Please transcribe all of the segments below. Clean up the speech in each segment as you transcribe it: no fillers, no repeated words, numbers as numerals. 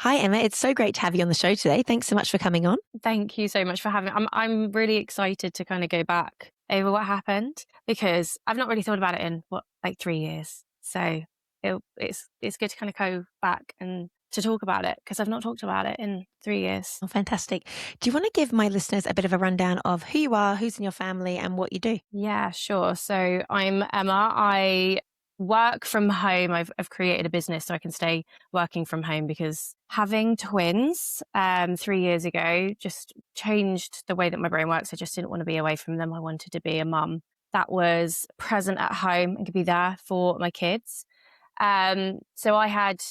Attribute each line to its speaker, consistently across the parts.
Speaker 1: Hi, Emma. It's so great to have you on the show today. Thanks so much for coming on.
Speaker 2: Thank you so much for having me. I'm really excited to kind of go back over what happened because I've not really thought about it in 3 years. So it's good to kind of go back and to talk about it because I've not talked about it in 3 years.
Speaker 1: Oh, fantastic. Do you want to give my listeners a bit of a rundown of who you are, who's in your family, and what you do?
Speaker 2: Yeah, sure. So I'm Emma. I work from home. I've created a business so I can stay working from home because having twins 3 years ago just changed the way that my brain works. I just didn't want to be away from them. I wanted to be a mum that was present at home and could be there for my kids. So I had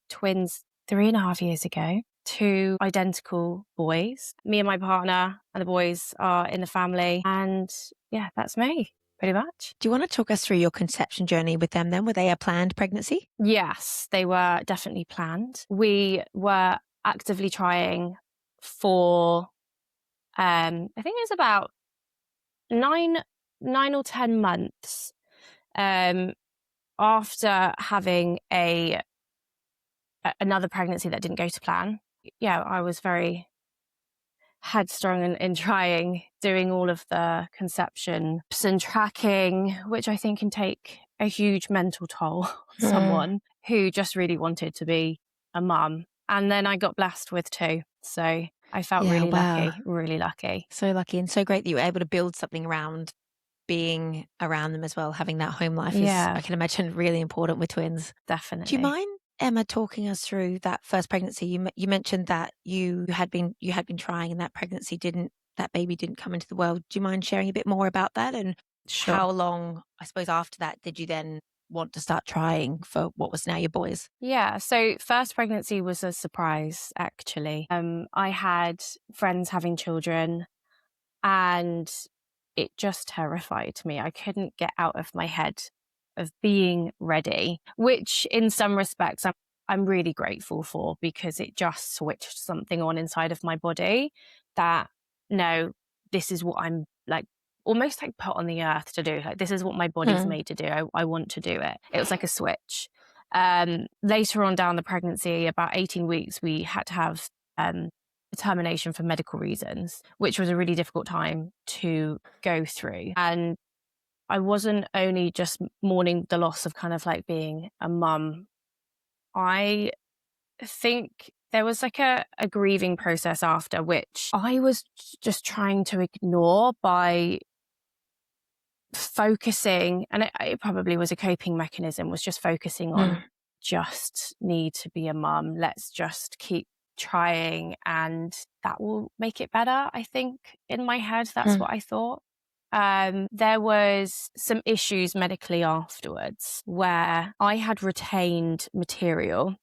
Speaker 2: twins 3.5 years ago, two identical boys. Me and my partner and the boys are in the family. And yeah, that's me pretty much.
Speaker 1: Do you want to talk us through your conception journey with them then? Were they a planned pregnancy?
Speaker 2: Yes, they were definitely planned. We were actively trying for, I think it was about nine or 10 months, after having another pregnancy that didn't go to plan. Yeah, I was very headstrong in trying, doing all of the conception and tracking, which I think can take a huge mental toll on someone who just really wanted to be a mum. And then I got blessed with two. So I felt
Speaker 1: Yeah,
Speaker 2: really
Speaker 1: wow.
Speaker 2: lucky, really lucky.
Speaker 1: So lucky and so great that you were able to build something around being around them as well. Having that home life is,
Speaker 2: Yeah,
Speaker 1: I can imagine, really important with twins. Do you
Speaker 2: definitely.
Speaker 1: mind, Emma, talking us through that first pregnancy? You mentioned that you had been trying, and that that baby didn't come into the world. Do you mind sharing a bit more about that and
Speaker 2: Sure.
Speaker 1: how long, I suppose, after that did you then want to start trying for what was now your boys?
Speaker 2: Yeah, so first pregnancy was a surprise, actually. I had friends having children and it just terrified me. I couldn't get out of my head of being ready, which in some respects I'm really grateful for because it just switched something on inside of my body that no, this is what I'm like almost like put on the earth to do. Like this is what my body's
Speaker 1: Mm.
Speaker 2: made to do. I want to do it. It was like a switch. Later on down the pregnancy, about 18 weeks, we had to have termination for medical reasons, which was a really difficult time to go through. And I wasn't only just mourning the loss of kind of like being a mum. I think there was like a grieving process after, which I was just trying to ignore by focusing, and it probably was a coping mechanism, was just focusing on just need to be a mum. Let's just keep trying and that will make it better. I think in my head, that's
Speaker 1: Mm.
Speaker 2: what I thought. There was some issues medically afterwards where I had retained material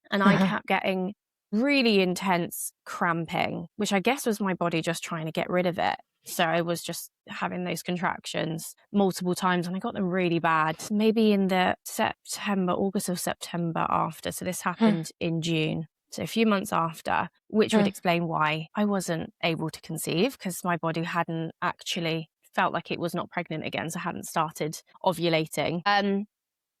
Speaker 2: and I
Speaker 1: Uh-huh.
Speaker 2: kept getting really intense cramping, which I guess was my body just trying to get rid of it. So I was just having those contractions multiple times and I got them really bad, maybe in the August or September after. So this
Speaker 1: Mm.
Speaker 2: happened in June. So a few months after, which would
Speaker 1: Mm.
Speaker 2: explain why I wasn't able to conceive because my body hadn't actually felt like it was not pregnant again. So I hadn't started ovulating.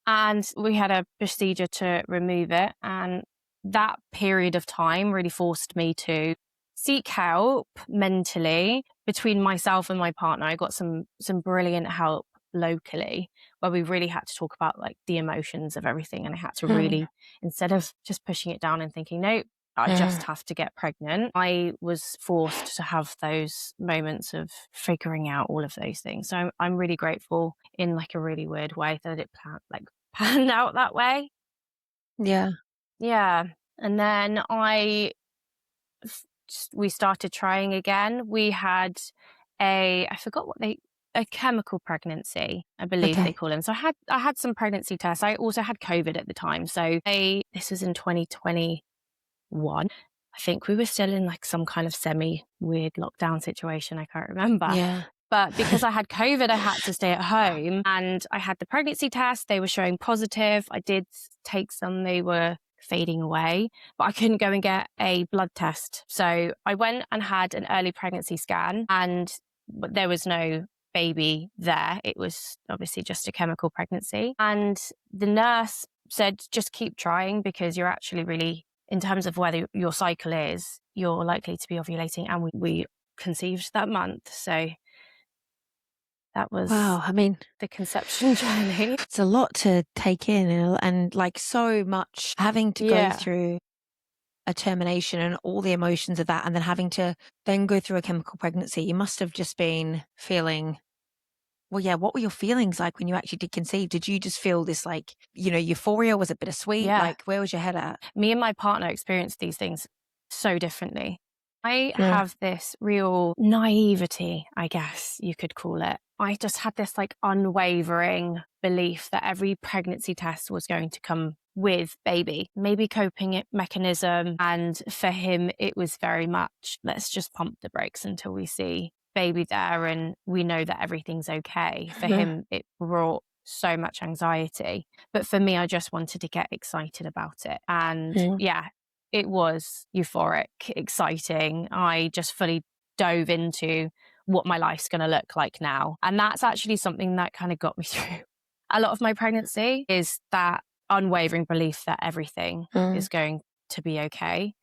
Speaker 2: And we had a procedure to remove it. And that period of time really forced me to seek help mentally between myself and my partner. I got some brilliant help locally where we really had to talk about like the emotions of everything. And I had to
Speaker 1: Mm.
Speaker 2: really, instead of just pushing it down and thinking, no, I just
Speaker 1: Mm.
Speaker 2: have to get pregnant, I was forced to have those moments of figuring out all of those things. So I'm really grateful in like a really weird way that it panned out that way.
Speaker 1: Yeah.
Speaker 2: Yeah. And then we started trying again. We had I forgot a chemical pregnancy, I believe they
Speaker 1: Okay.
Speaker 2: call them. So I had some pregnancy tests. I also had COVID at the time. So this was in 2021. I think we were still in like some kind of semi weird lockdown situation. I can't remember.
Speaker 1: Yeah.
Speaker 2: But because I had COVID, I had to stay at home and I had the pregnancy test. They were showing positive. I did take some, they were fading away, but I couldn't go and get a blood test. So I went and had an early pregnancy scan and there was no baby there. It was obviously just a chemical pregnancy. And the nurse said, just keep trying because you're actually really in terms of whether your cycle is, you're likely to be ovulating, and we conceived that month. So that was
Speaker 1: Wow. I mean,
Speaker 2: the conception journey.
Speaker 1: it's a lot to take in, and like so much having to go
Speaker 2: Yeah.
Speaker 1: through a termination and all the emotions of that, and then having to then go through a chemical pregnancy. You must have just been feeling, well, yeah, what were your feelings like when you actually did conceive? Did you just feel this like, euphoria? Was it bittersweet?
Speaker 2: Yeah.
Speaker 1: Like, where was your head at?
Speaker 2: Me and my partner experienced these things so differently. I have this real naivety, I guess you could call it. I just had this like unwavering belief that every pregnancy test was going to come with baby, maybe coping mechanism. And for him, it was very much, let's just pump the brakes until we see baby there and we know that everything's okay. For him, it brought so much anxiety. But for me, I just wanted to get excited about it. And yeah, it was euphoric, exciting. I just fully dove into what my life's going to look like now. And that's actually something that kind of got me through a lot of my pregnancy, is that unwavering belief that everything is going to be okay.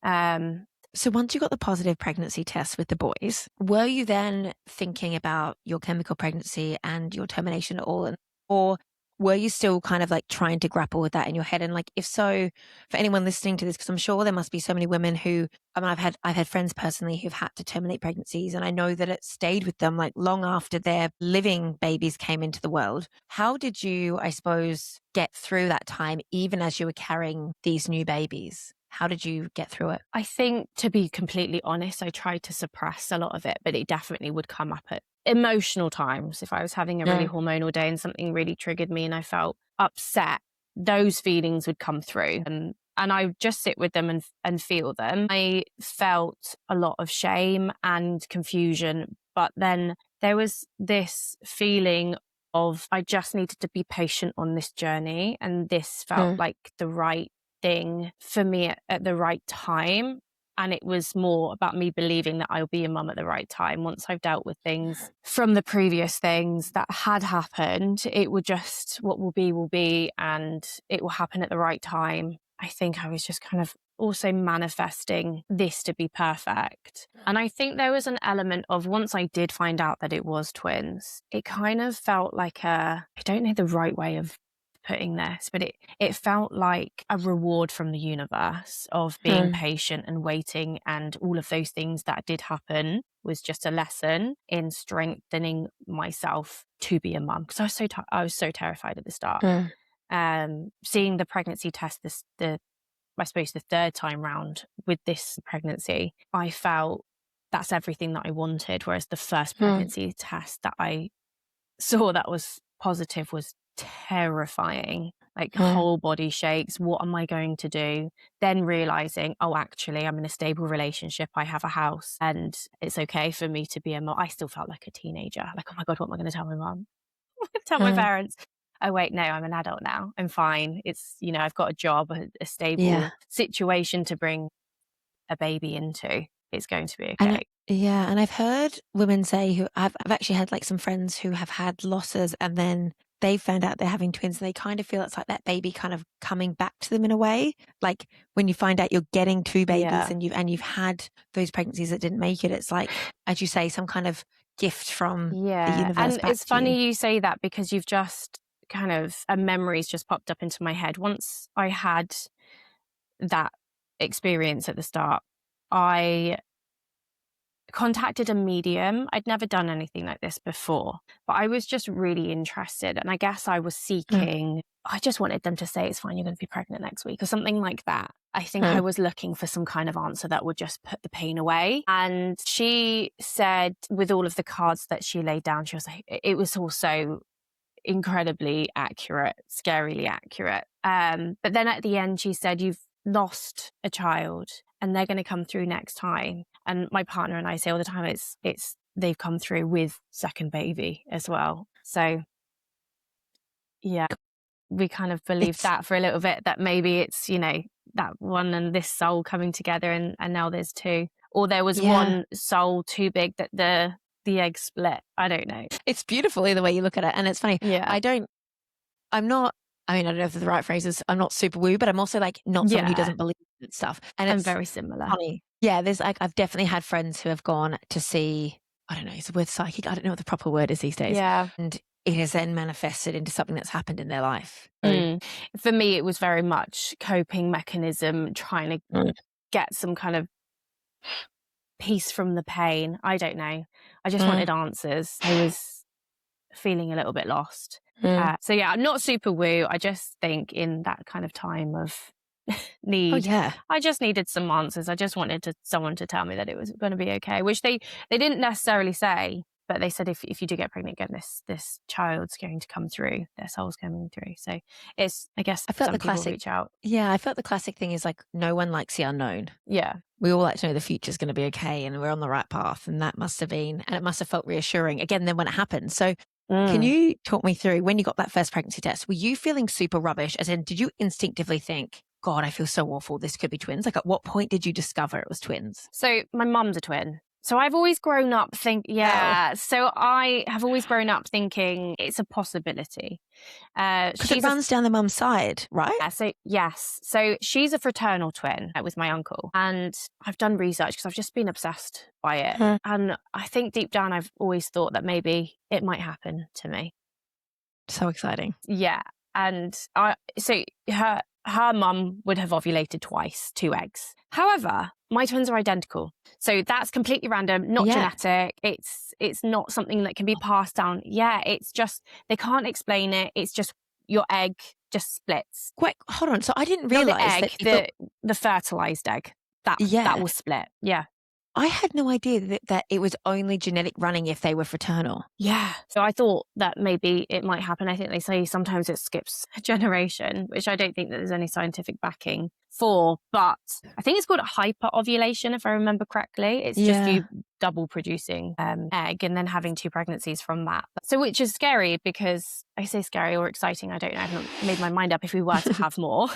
Speaker 1: So once you got the positive pregnancy test with the boys, were you then thinking about your chemical pregnancy and your termination at all? Or were you still kind of like trying to grapple with that in your head? And like, if so, for anyone listening to this, because I'm sure there must be so many women who, I mean, I've had friends personally who've had to terminate pregnancies, and I know that it stayed with them like long after their living babies came into the world. How did you, I suppose, get through that time, even as you were carrying these new babies? How did you get through it?
Speaker 2: I think, to be completely honest, I tried to suppress a lot of it, but it definitely would come up at emotional times. If I was having a really hormonal day and something really triggered me and I felt upset, those feelings would come through. And I would just sit with them and feel them. I felt a lot of shame and confusion, but then there was this feeling of I just needed to be patient on this journey, and this felt like the right thing for me at the right time. And it was more about me believing that I'll be a mum at the right time. Once I've dealt with things from the previous things that had happened, it will just, what will be, and it will happen at the right time. I think I was just kind of also manifesting this to be perfect. And I think there was an element of, once I did find out that it was twins, it kind of felt like I don't know the right way of putting this, but it felt like a reward from the universe of being patient and waiting, and all of those things that did happen was just a lesson in strengthening myself to be a mum, because I was so terrified at the start. Seeing the pregnancy test, I suppose the third time round with this pregnancy, I felt that's everything that I wanted, whereas the first pregnancy test that I saw that was positive was terrifying, like whole body shakes. What am I going to do? Then realizing, oh, actually, I'm in a stable relationship. I have a house and it's okay for me to be a mom. I still felt like a teenager. Like, oh my God, what am I going to tell my mom? Tell my parents? Oh, wait, no, I'm an adult now. I'm fine. It's, I've got a job, a stable situation to bring a baby into. It's going to be okay.
Speaker 1: And I've heard women say who I've actually had like some friends who have had losses, and then they found out they're having twins, and they kind of feel it's like that baby kind of coming back to them in a way. Like when you find out you're getting two babies and you've had those pregnancies that didn't make it, it's like, as you say, some kind of gift from the universe.
Speaker 2: And
Speaker 1: back
Speaker 2: it's
Speaker 1: to
Speaker 2: funny you say that, because you've just kind of a memory's just popped up into my head. Once I had that experience at the start, I contacted a medium. I'd never done anything like this before, but I was just really interested. And I guess I was seeking, I just wanted them to say, it's fine, you're going to be pregnant next week, or something like that. I think I was looking for some kind of answer that would just put the pain away. And she said, with all of the cards that she laid down, she was like, it was also incredibly accurate, scarily accurate. But then at the end, she said, you've lost a child and they're going to come through next time. And my partner and I say all the time, it's they've come through with second baby as well. So yeah, we kind of believed that for a little bit, that maybe it's, that one and this soul coming together, and now there's two. Or there was one soul too big that the egg split. I don't know.
Speaker 1: It's beautiful either way you look at it. And it's funny.
Speaker 2: Yeah.
Speaker 1: I'm not I mean, I don't know if the right phrase is, I'm not super woo, but I'm also like not someone who
Speaker 2: Yeah,
Speaker 1: doesn't believe in stuff. And
Speaker 2: I'm
Speaker 1: it's
Speaker 2: very similar.
Speaker 1: funny. Yeah, there's like, I've definitely had friends who have gone to see, I don't know, is the word psychic? I don't know what the proper word is these days.
Speaker 2: Yeah.
Speaker 1: And it has then manifested into something that's happened in their life. So,
Speaker 2: Mm. For me, it was very much coping mechanism, trying to
Speaker 1: mm.
Speaker 2: get some kind of peace from the pain. I don't know. I just
Speaker 1: Mm.
Speaker 2: wanted answers. I was feeling a little bit lost.
Speaker 1: Mm.
Speaker 2: So yeah, I'm not super woo. I just think in that kind of time of
Speaker 1: Oh,
Speaker 2: need,
Speaker 1: yeah.
Speaker 2: I just needed some answers. I just wanted someone to tell me that it was going to be okay, which they didn't necessarily say, but they said if you do get pregnant again, this child's going to come through, their soul's coming through. So it's, I guess
Speaker 1: I felt the
Speaker 2: some people
Speaker 1: classic.
Speaker 2: reach out.
Speaker 1: Yeah, I felt the classic thing is like, no one likes the unknown.
Speaker 2: Yeah.
Speaker 1: We all like to know the future's going to be okay and we're on the right path. And that must have been, and it must have felt reassuring again then when it happened. So can you talk me through when you got that first pregnancy test? Were you feeling super rubbish? As in, did you instinctively think, God, I feel so awful, this could be twins? Like, at what point did you discover it was twins?
Speaker 2: So my mum's a twin. So I've always grown up so I have always grown up thinking it's a possibility.
Speaker 1: Because it
Speaker 2: She's a
Speaker 1: runs down the mum's side, right?
Speaker 2: Yeah, so yes. So she's a fraternal twin with my uncle. And I've done research because I've just been obsessed by it.
Speaker 1: Mm.
Speaker 2: And I think deep down, I've always thought that maybe it might happen to me.
Speaker 1: So exciting.
Speaker 2: Yeah. And so her mum would have ovulated twice, 2 eggs. However, my twins are identical. So that's completely random, not genetic. It's not something that can be passed down. Yeah, it's just, they can't explain it. It's just your egg just splits.
Speaker 1: Wait, hold on. So I didn't
Speaker 2: Not
Speaker 1: realize
Speaker 2: the egg,
Speaker 1: that
Speaker 2: the fertilized egg. That will split. Yeah.
Speaker 1: I had no idea that it was only genetic running if they were fraternal.
Speaker 2: Yeah. So I thought that maybe it might happen. I think they say sometimes it skips a generation, which I don't think that there's any scientific backing for, but I think it's called hyperovulation, if I remember correctly. It's just you double producing egg and then having 2 pregnancies from that. So which is scary because I say scary or exciting. I don't know. I haven't made my mind up if we were to have more.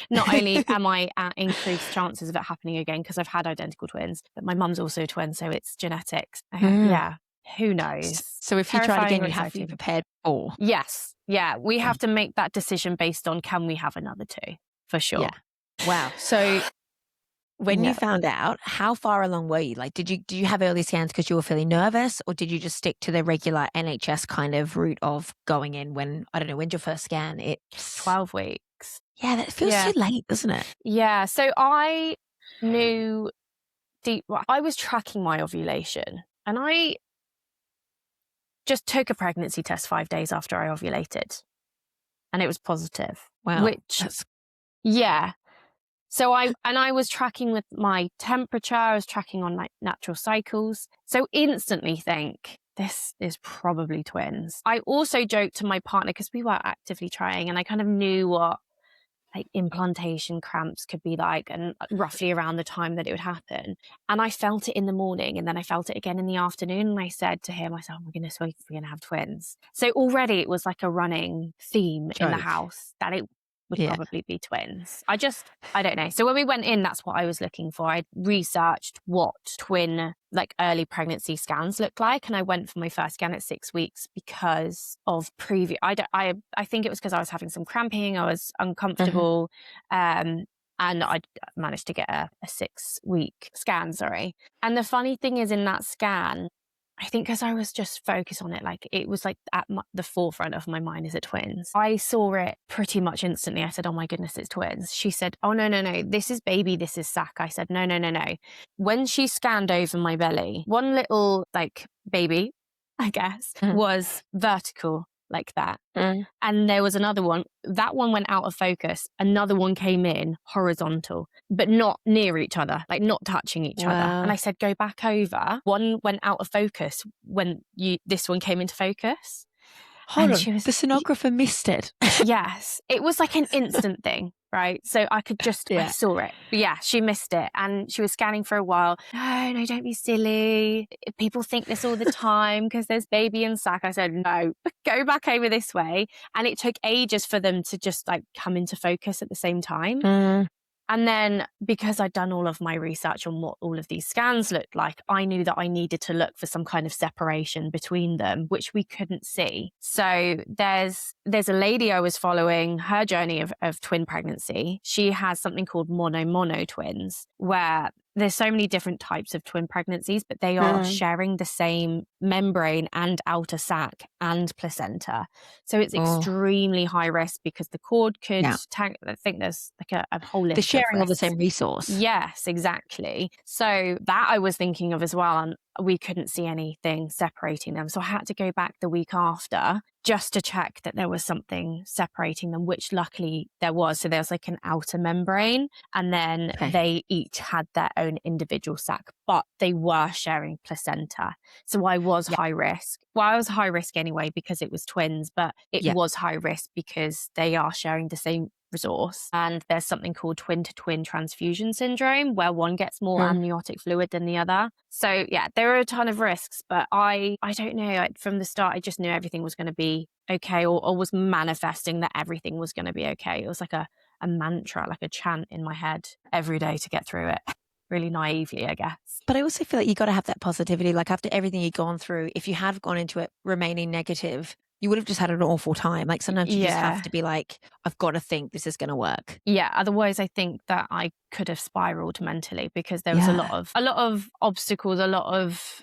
Speaker 2: Not only am I at increased chances of it happening again because I've had identical twins, but my mum's also a twin, so it's genetics. Yeah, who knows?
Speaker 1: So if you tried again, you have to be
Speaker 2: exciting.
Speaker 1: prepared for.
Speaker 2: Yes, yeah, we have to make that decision based on can we have another 2, for sure.
Speaker 1: Yeah. Wow. So when you found out, how far along were you? Like, do you have early scans because you were feeling nervous, or did you just stick to the regular NHS kind of route of going in when, I don't know, when's your first scan? It's
Speaker 2: 12 weeks.
Speaker 1: Yeah, that feels too late, doesn't it?
Speaker 2: Yeah, so I knew I was tracking my ovulation and I just took a pregnancy test 5 days after I ovulated and it was positive.
Speaker 1: Wow.
Speaker 2: Yeah. So I was tracking with my temperature, I was tracking on my natural cycles. So instantly think, this is probably twins. I also joked to my partner because we were actively trying and I kind of knew what like implantation cramps could be like and roughly around the time that it would happen. And I felt it in the morning and then I felt it again in the afternoon. And I said to him, I said, oh my goodness, we're going to have twins. So already it was like a running theme in the house that it would probably be twins. I don't know. So when we went in, that's what I was looking for. I researched what twin like early pregnancy scans look like. And I went for my first scan at 6 weeks because of previous, I think it was because I was having some cramping. I was uncomfortable. And I managed to get a 6-week scan, And the funny thing is in that scan, I think because I was just focused on it, like it was like at the forefront of my mind, is it twins? I saw it pretty much instantly. I said, oh my goodness, it's twins. She said, oh no, this is baby, this is sac. I said, no. When she scanned over my belly, one little like baby, I guess, was vertical like that. And there was another one. That one went out of focus. Another one came in horizontal, but not near each other, like not touching each other. And I said, go back over. One went out of focus when this one came into focus.
Speaker 1: Hold on, the sonographer missed it.
Speaker 2: Yes, it was like an instant thing, right? So I could just, I saw it. But yeah, she missed it. And she was scanning for a while. No, don't be silly. People think this all the time because there's baby and sac. I said, no, go back over this way. And it took ages for them to just like come into focus at the same time. And then because I'd done all of my research on what all of these scans looked like, I knew that I needed to look for some kind of separation between them, which we couldn't see. So there's a lady I was following her journey of twin pregnancy. She has something called mono twins, where there's so many different types of twin pregnancies, but they are sharing the same membrane and outer sac and placenta. So it's
Speaker 1: Oh,
Speaker 2: extremely high risk because the cord could
Speaker 1: yeah.
Speaker 2: I think there's like a whole
Speaker 1: They're
Speaker 2: list of
Speaker 1: sharing all the
Speaker 2: risks.
Speaker 1: same resource.
Speaker 2: Yes, exactly. So that I was thinking of as well. And we couldn't see anything separating them. So I had to go back the week after just to check that there was something separating them, which luckily there was. So there's like an outer membrane, and then
Speaker 1: Okay.
Speaker 2: they each had their own individual sac, but they were sharing placenta. So I was
Speaker 1: Yeah.
Speaker 2: high risk. Well, I was high risk anyway because it was twins, but it
Speaker 1: Yeah.
Speaker 2: was high risk because they are sharing the same resource. And there's something called twin to twin transfusion syndrome, where one gets more amniotic fluid than the other. So yeah, there are a ton of risks, but I don't know. From the start, I just knew everything was going to be okay, or was manifesting that everything was going to be okay. It was like a mantra, like a chant in my head every day to get through it. Really naively, I guess.
Speaker 1: But I also feel like you got to have that positivity. Like after everything you've gone through, if you had gone into it remaining negative, you would have just had an awful time. Like sometimes you just have
Speaker 2: Yeah.
Speaker 1: to be like, I've got to think this is going to work.
Speaker 2: Yeah, otherwise I think that I could have spiraled mentally because there was
Speaker 1: Yeah.
Speaker 2: a lot of obstacles, a lot of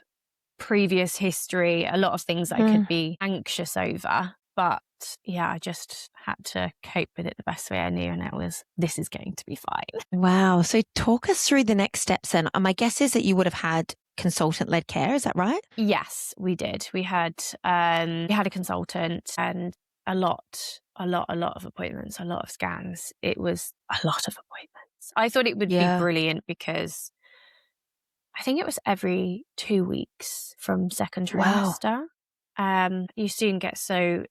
Speaker 2: previous history, a lot of things that I could
Speaker 1: Mm.
Speaker 2: be anxious over. But yeah, I just had to cope with it the best way I knew, and it was, this is going to be fine.
Speaker 1: Wow. So talk us through the next steps then. My guess is that you would have had consultant led care. Is that right?
Speaker 2: Yes, we did. We had a consultant and a lot of appointments, a lot of scans. It was a lot of appointments. I thought it would be
Speaker 1: Yeah.
Speaker 2: brilliant because I think it was every 2 weeks from second
Speaker 1: Wow.
Speaker 2: trimester. You soon get so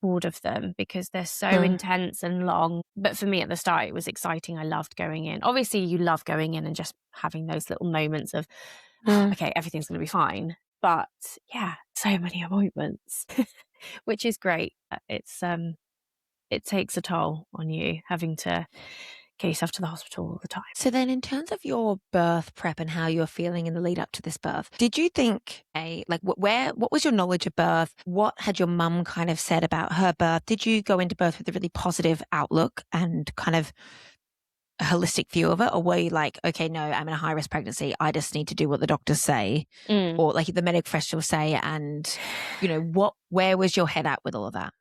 Speaker 2: bored of them because they're so
Speaker 1: Mm.
Speaker 2: intense and long. But for me at the start, it was exciting. I loved going in. Obviously, you love going in and just having those little moments of,
Speaker 1: Mm.
Speaker 2: okay, everything's going to be fine. But yeah, so many appointments, which is great. It takes a toll on you having to get yourself to the hospital all the time.
Speaker 1: So then in terms of your birth prep and how you're feeling in the lead up to this birth, did you think what was your knowledge of birth? What had your mum kind of said about her birth? Did you go into birth with a really positive outlook and kind of a holistic view of it? Or were you like, okay, no, I'm in a high risk pregnancy. I just need to do what the doctors say
Speaker 2: Mm.
Speaker 1: or like the medical professionals say. And, where was your head at with all of that?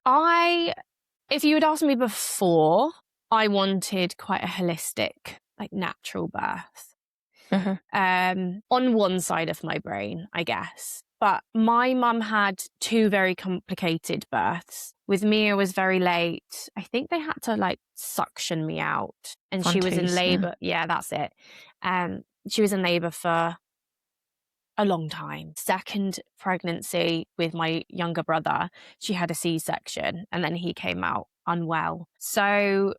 Speaker 2: If you had asked me before, I wanted quite a holistic, like natural birth. On one side of my brain, I guess. But my mum had two very complicated births. With me, it was very late. I think they had to like suction me out, and she was in
Speaker 1: Fontus, yeah.
Speaker 2: labor. Yeah, that's it. She was in labor for a long time. Second pregnancy with my younger brother, she had a C-section, and then he came out unwell. So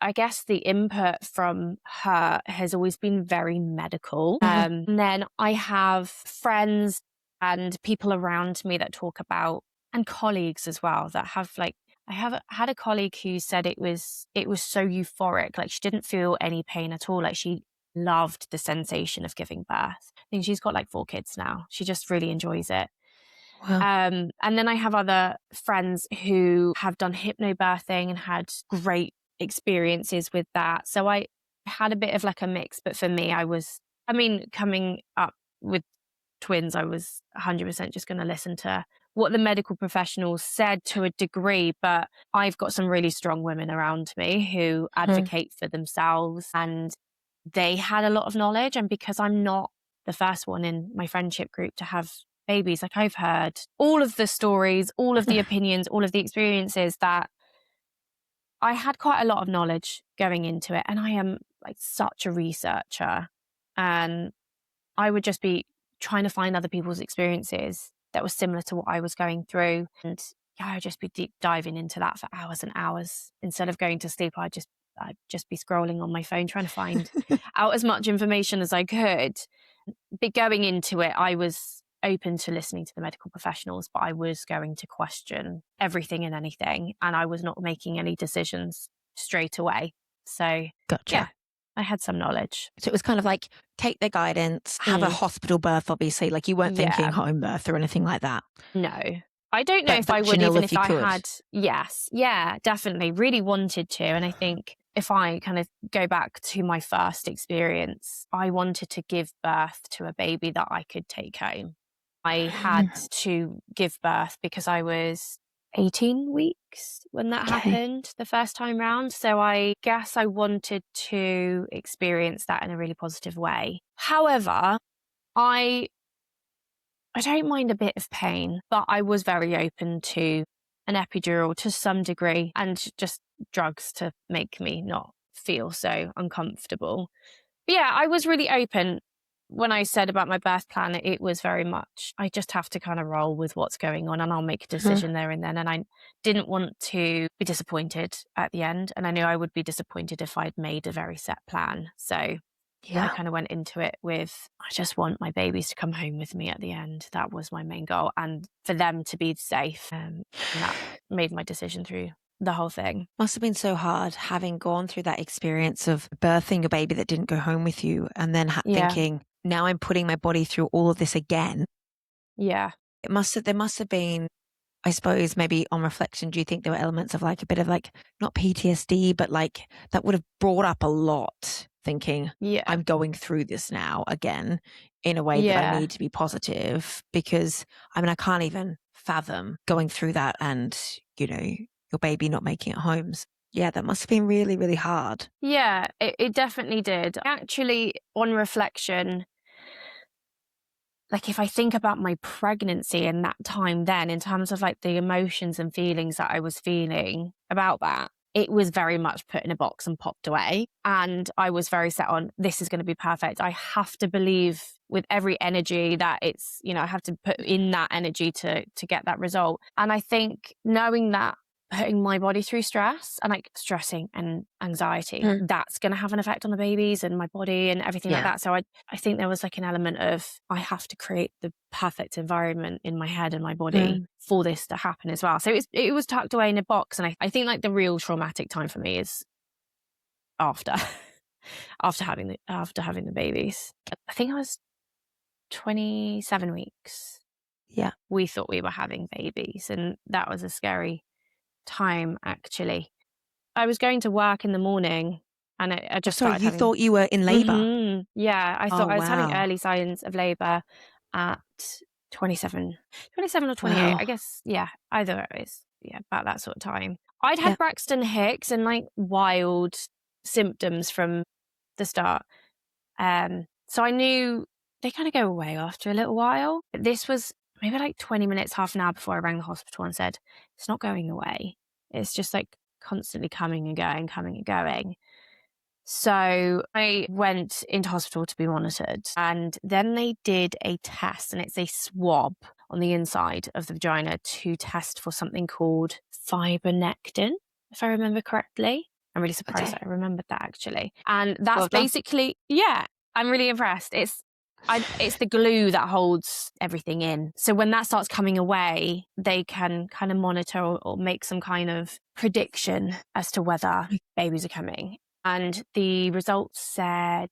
Speaker 2: I guess the input from her has always been very medical. And then I have friends and people around me that talk about, and colleagues as well, that have like, I have had a colleague who said it was so euphoric. Like she didn't feel any pain at all. Like she loved the sensation of giving birth. I think she's got like 4 kids now. She just really enjoys it.
Speaker 1: Wow.
Speaker 2: And then I have other friends who have done hypnobirthing and had great experiences with that. So I had a bit of like a mix, but for me, coming up with twins, I was 100% just going to listen to what the medical professionals said to a degree. But I've got some really strong women around me who advocate for themselves, and they had a lot of knowledge. And because I'm not the first one in my friendship group to have babies, like I've heard all of the stories, all of the opinions, all of the experiences, that I had quite a lot of knowledge going into it. And I am like such a researcher, and I would just be trying to find other people's experiences that were similar to what I was going through. And yeah, I'd just be deep diving into that for hours and hours. Instead of going to sleep, I'd just be scrolling on my phone trying to find out as much information as I could. But going into it, I was open to listening to the medical professionals, but I was going to question everything and anything. And I was not making any decisions straight away. So yeah,
Speaker 1: Gotcha.
Speaker 2: I had some knowledge.
Speaker 1: So it was kind of like take their guidance, have a
Speaker 2: Mm,
Speaker 1: hospital birth, obviously. Like you weren't thinking
Speaker 2: yeah,
Speaker 1: home birth or anything like that.
Speaker 2: no. I don't know
Speaker 1: But
Speaker 2: if I would
Speaker 1: vaginal
Speaker 2: even
Speaker 1: if
Speaker 2: if
Speaker 1: you
Speaker 2: I
Speaker 1: could.
Speaker 2: had, yes, yeah, definitely. Really wanted to. And I think if I kind of go back to my first experience, I wanted to give birth to a baby that I could take home. I had
Speaker 1: Mm,
Speaker 2: to give birth because I was 18 weeks when that
Speaker 1: okay.
Speaker 2: happened the first time round. So I guess I wanted to experience that in a really positive way. However, I I don't mind a bit of pain, but I was very open to an epidural to some degree and just drugs to make me not feel so uncomfortable. But yeah, I was really open when I said about my birth plan. It was very much, I just have to kind of roll with what's going on and I'll make a
Speaker 1: Mhm.
Speaker 2: decision there and then. And I didn't want to be disappointed at the end. And I knew I would be disappointed if I'd made a very set plan. So I
Speaker 1: Yeah.
Speaker 2: kind of went into it with, I just want my babies to come home with me at the end. That was my main goal. And for them to be safe. And that made my decision through the whole thing.
Speaker 1: Must have been so hard having gone through that experience of birthing a baby that didn't go home with you and then
Speaker 2: Yeah.
Speaker 1: thinking, now I'm putting my body through all of this again.
Speaker 2: Yeah.
Speaker 1: There must have been, I suppose, maybe on reflection, do you think there were elements of like a bit of like, not PTSD, but like that would have brought up a lot thinking,
Speaker 2: Yeah.
Speaker 1: I'm going through this now again in a way that I
Speaker 2: Yeah.
Speaker 1: need to be positive because I mean, I can't even fathom going through that and, your baby not making it home. Yeah, that must have been really, really hard.
Speaker 2: Yeah, it definitely did. Actually, on reflection, like if I think about my pregnancy and that time then, in terms of like the emotions and feelings that I was feeling about that, it was very much put in a box and popped away. And I was very set on this is going to be perfect. I have to believe with every energy that it's, I have to put in that energy to get that result. And I think knowing that putting my body through stress and like stressing and anxiety,
Speaker 1: Mm.
Speaker 2: that's going to have an effect on the babies and my body and everything like
Speaker 1: Yeah.
Speaker 2: that. So I think there was like an element of I have to create the perfect environment in my head and my body
Speaker 1: Mm.
Speaker 2: for this to happen as well. So it was tucked away in a box. And I think like the real traumatic time for me is after after having the babies. I think I was 27 weeks.
Speaker 1: Yeah.
Speaker 2: We thought we were having babies, and that was a scary time actually. I was going to work in the morning and I
Speaker 1: Oh,
Speaker 2: just
Speaker 1: sorry,
Speaker 2: started
Speaker 1: you
Speaker 2: having
Speaker 1: thought you were in labor.
Speaker 2: yeah, I
Speaker 1: Oh,
Speaker 2: thought I was having
Speaker 1: wow.
Speaker 2: early signs of labor at 27, 27 or 28. I
Speaker 1: Wow.
Speaker 2: guess, yeah, either is, yeah, about that sort of time. I'd
Speaker 1: Yeah.
Speaker 2: had Braxton Hicks and like wild symptoms from the start. So I knew they kind of go away after a little while. This was maybe like 20 minutes, half an hour before I rang the hospital and said, it's not going away. It's just like constantly coming and going, coming and going. So I went into hospital to be monitored and then they did a test and it's a swab on the inside of the vagina to test for something called fibronectin, if I remember correctly. I'm really surprised that
Speaker 1: Okay.
Speaker 2: I remembered that actually. And that's
Speaker 1: Well done.
Speaker 2: basically, yeah, I'm really impressed. It's the glue that holds everything in. So when that starts coming away, they can kind of monitor or make some kind of prediction as to whether babies are coming. And the results said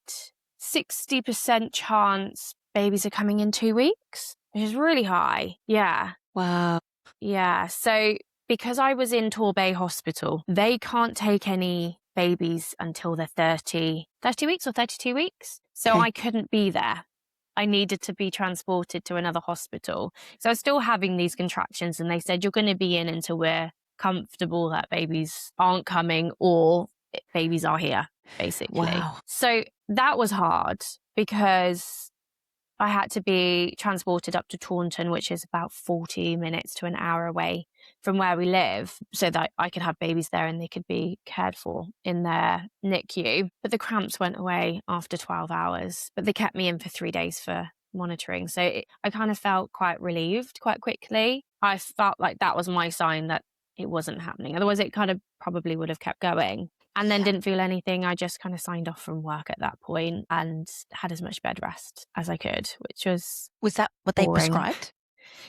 Speaker 2: 60% chance babies are coming in 2 weeks, which is really high. Yeah.
Speaker 1: Wow.
Speaker 2: Yeah. So because I was in Torbay Hospital, they can't take any babies until they're 30 weeks or 32 weeks. So
Speaker 1: Okay.
Speaker 2: I couldn't be there. I needed to be transported to another hospital. So I was still having these contractions and they said, you're going to be in until we're comfortable that babies aren't coming or babies are here, basically.
Speaker 1: Wow.
Speaker 2: So that was hard because I had to be transported up to Taunton, which is about 40 minutes to an hour away from where we live, so that I could have babies there and they could be cared for in their NICU. But the cramps went away after 12 hours, but they kept me in for 3 days for monitoring. So I kind of felt quite relieved quite quickly. I felt like that was my sign that it wasn't happening. Otherwise, it kind of probably would have kept going. And then
Speaker 1: Yeah.
Speaker 2: didn't feel anything. I just kind of signed off from work at that point and had as much bed rest as I could, which was
Speaker 1: Was that what they
Speaker 2: boring.
Speaker 1: prescribed?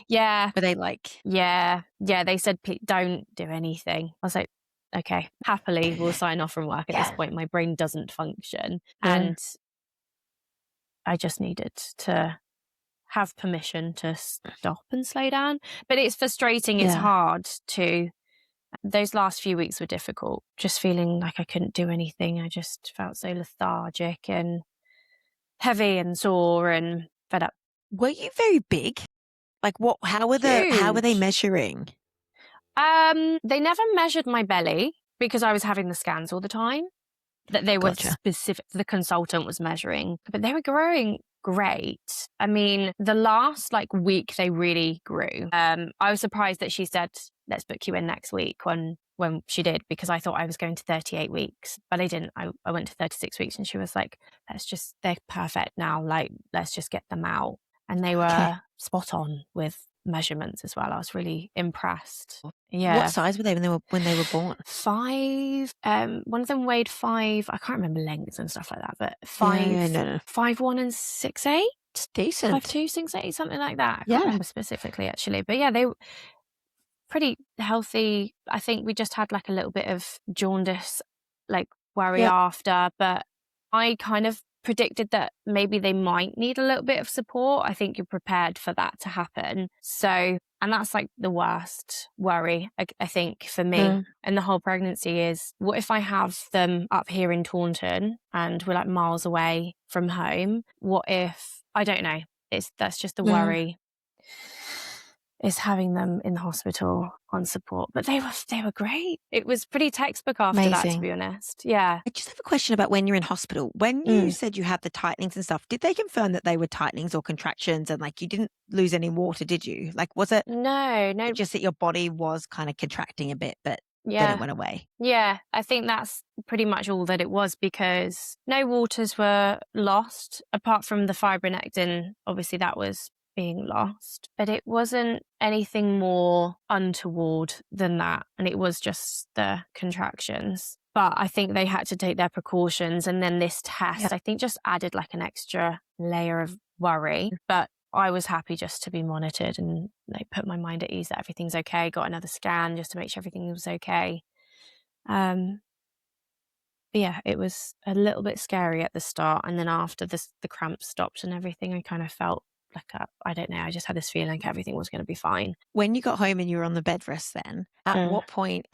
Speaker 2: Yeah,
Speaker 1: Were they like,
Speaker 2: yeah, yeah. They said, don't do anything. I was like, okay, happily we'll sign off from work at this
Speaker 1: Yeah.
Speaker 2: point. My brain doesn't function.
Speaker 1: No.
Speaker 2: And I just needed to have permission to stop and slow down. But it's frustrating. It's
Speaker 1: Yeah.
Speaker 2: hard to, those last few weeks were difficult, just feeling like I couldn't do anything. I just felt so lethargic and heavy and sore and fed up.
Speaker 1: Were you very big? Like what, how were they
Speaker 2: Huge.
Speaker 1: measuring?
Speaker 2: They never measured my belly because I was having the scans all the time. That they were
Speaker 1: Gotcha.
Speaker 2: specific, the consultant was measuring, but they were growing great. I mean, the last like week they really grew. I was surprised that she said, let's book you in next week when she did, because I thought I was going to 38 weeks, but I didn't. I went to 36 weeks and she was like, they're perfect now. Like, let's just get them out. And they
Speaker 1: Okay.
Speaker 2: were spot on with measurements as well. I was really impressed. Yeah.
Speaker 1: What size were they when they were born?
Speaker 2: 5. One of them weighed 5. I can't remember lengths and stuff like that, but 5,
Speaker 1: Yeah, no.
Speaker 2: 5'1" and 6'8",
Speaker 1: Decent.
Speaker 2: 5'2", 6'8", something like that. I
Speaker 1: Yeah.
Speaker 2: can't remember specifically actually, but yeah, they were pretty healthy. I think we just had like a little bit of jaundice, like worry
Speaker 1: Yeah.
Speaker 2: after, but I kind of predicted that maybe they might need a little bit of support. I think you're prepared for that to happen. So, and that's like the worst worry, I think, for me and the whole pregnancy is, what if I have them up here in Taunton and we're like miles away from home? What if, I don't know. That's just the worry, is having them in the hospital on support. But they were great. It was pretty textbook after that, to be honest. Yeah.
Speaker 1: I just have a question about when you're in hospital. When you said you had the tightenings and stuff, did they confirm that they were tightenings or contractions and like you didn't lose any water, did you? Like, was it
Speaker 2: No.
Speaker 1: just that your body was kind of contracting a bit, but then it went away?
Speaker 2: Yeah, I think that's pretty much all that it was, because no waters were lost apart from the fibronectin. Obviously, that was being lost, but it wasn't anything more untoward than that. And it was just the contractions. But I think they had to take their precautions. And then this test, I think, just added like an extra layer of worry. But I was happy just to be monitored and like put my mind at ease that everything's okay. Got another scan just to make sure everything was okay. But yeah, it was a little bit scary at the start. And then after the cramps stopped and everything, I kind of felt like, I don't know, I just had this feeling like everything was going to be fine.
Speaker 1: When you got home and you were on the bed rest then, at what point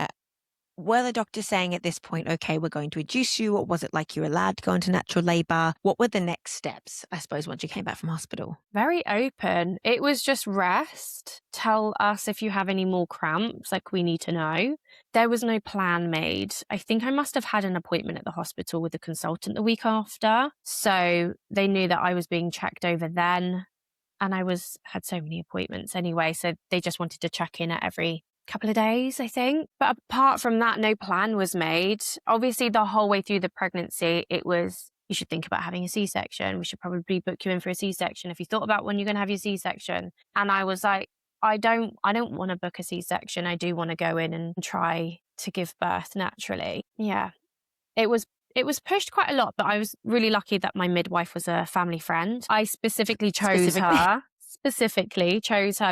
Speaker 1: were the doctors saying at this point, okay, we're going to induce you? Or was it like you were allowed to go into natural labour? What were the next steps, I suppose, once you came back from hospital?
Speaker 2: Very open. It was just rest. Tell us if you have any more cramps, like we need to know. There was no plan made. I think I must have had an appointment at the hospital with the consultant the week after. So they knew that I was being checked over then. And I had so many appointments anyway. So they just wanted to check in at every couple of days, I think. But apart from that, no plan was made. Obviously, the whole way through the pregnancy, it was, you should think about having a C-section. We should probably book you in for a C-section. If you thought about when you're going to have your C-section. And I was like, I don't want to book a C-section. I do want to go in and try to give birth naturally. Yeah. It was pushed quite a lot, but I was really lucky that my midwife was a family friend. I specifically chose her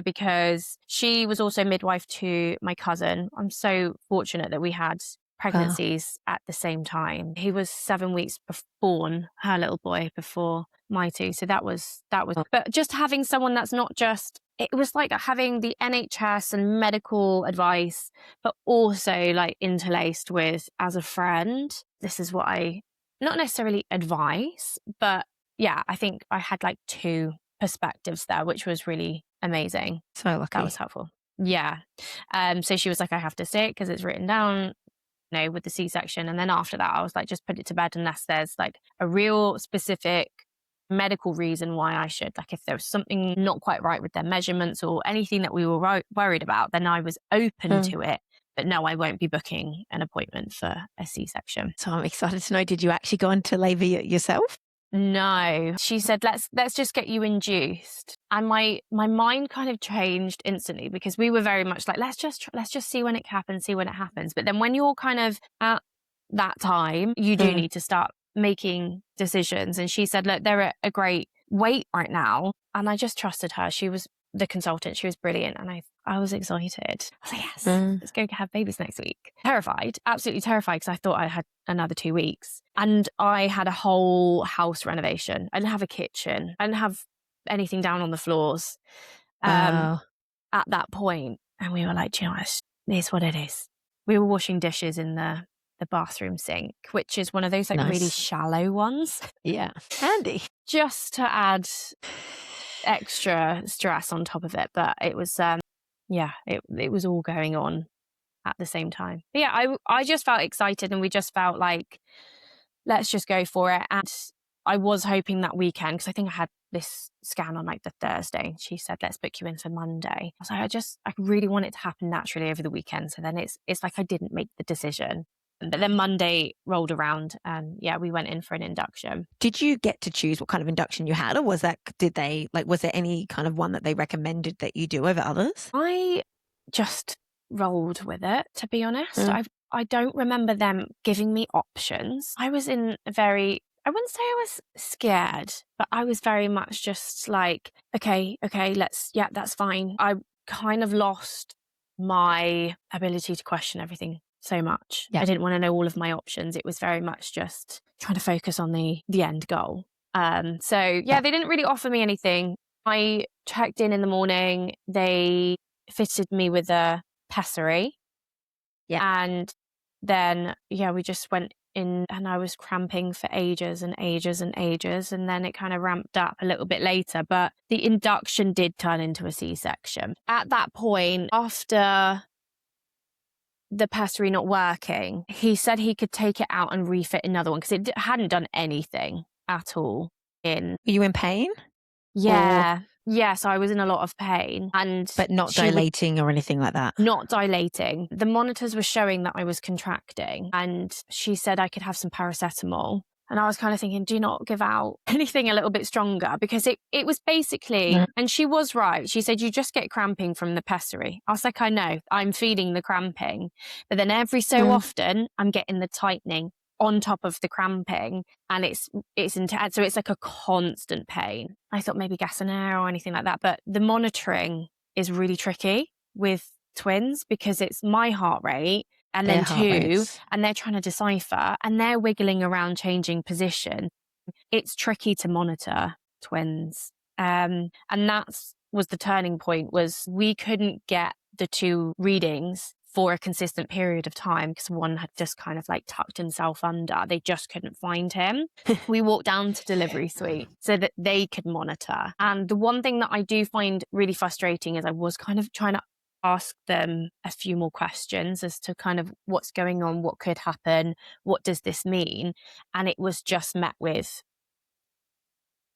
Speaker 2: because she was also midwife to my cousin. I'm so fortunate that we had pregnancies at the same time. He was 7 weeks born, her little boy, before my two. So that was, but just having someone that's not just, it was like having the NHS and medical advice, but also like interlaced with, as a friend, this is what I, not necessarily advise, but yeah, I think I had like 2 perspectives there, which was really amazing.
Speaker 1: So lucky.
Speaker 2: That was helpful. Yeah. So she was like, I have to say it because it's written down, with the C-section. And then after that, I was like, just put it to bed unless there's like a real specific medical reason why I should. Like if there was something not quite right with their measurements or anything that we were worried about, then I was open to it. But no, I won't be booking an appointment for a C-section.
Speaker 1: So I'm excited to know, did you actually go into labour yourself?
Speaker 2: No, she said, let's just get you induced. And my mind kind of changed instantly, because we were very much like, let's just see when it happens. But then when you're kind of at that time, you do need to start making decisions. And she said, look, they're at a great weight right now. And I just trusted her. She was the consultant, she was brilliant. And I was excited. I was like, yes,
Speaker 1: Mm.
Speaker 2: let's go have babies next week. Terrified, absolutely terrified, because I thought I had another 2 weeks. And I had a whole house renovation. I didn't have a kitchen. I didn't have anything down on the floors
Speaker 1: Wow.
Speaker 2: at that point. And we were like, do you know what? It is what it is. We were washing dishes in the bathroom sink, which is one of those like really
Speaker 1: Nice.
Speaker 2: shallow ones,
Speaker 1: Yeah. Handy.
Speaker 2: just to add extra stress on top of it. But it was, it was all going on at the same time. But yeah, I just felt excited, and we just felt like, let's just go for it. And I was hoping that weekend, because I think I had this scan on like the Thursday. She said, let's book you in for Monday. I was like, I really want it to happen naturally over the weekend. So then it's like I didn't make the decision. But then Monday rolled around, and yeah, we went in for an induction.
Speaker 1: Did you get to choose what kind of induction you had, or was there any kind of one that they recommended that you do over others?
Speaker 2: I just rolled with it, to be honest.
Speaker 1: Mm.
Speaker 2: I don't remember them giving me options. I was in a very, I wouldn't say I was scared, but I was very much just like, okay, that's fine. I kind of lost my ability to question everything so much.
Speaker 1: Yeah.
Speaker 2: I didn't want to know all of my options. It was very much just trying to focus on the end goal. They didn't really offer me anything. I checked in the morning. They fitted me with a pessary.
Speaker 1: Yeah.
Speaker 2: And then, we just went in, and I was cramping for ages and ages and ages. And then it kind of ramped up a little bit later. But the induction did turn into a C-section. At that point, after the pessary not working, he said he could take it out and refit another one, because it hadn't done anything at all.
Speaker 1: Were you in pain?
Speaker 2: Yeah. So I was in a lot of pain,
Speaker 1: But not dilating or anything like that?
Speaker 2: Not dilating. The monitors were showing that I was contracting, and she said I could have some paracetamol. And I was kind of thinking, do you not give out anything a little bit stronger? Because it was basically, and she was right. She said, you just get cramping from the pessary. I was like, I know, I'm feeling the cramping. But then every so often, I'm getting the tightening on top of the cramping, and it's intense. So it's like a constant pain. I thought maybe gas and air or anything like that. But the monitoring is really tricky with twins, because it's my heart rate, and then and they're trying to decipher, and they're wiggling around, changing position. It's tricky to monitor twins. And was the turning point, was we couldn't get the two readings for a consistent period of time, because one had just kind of like tucked himself under. They just couldn't find him. We walked down to delivery suite so that they could monitor. And the one thing that I do find really frustrating is I was kind of trying to ask them a few more questions as to kind of what's going on, what could happen, what does this mean? And it was just met with,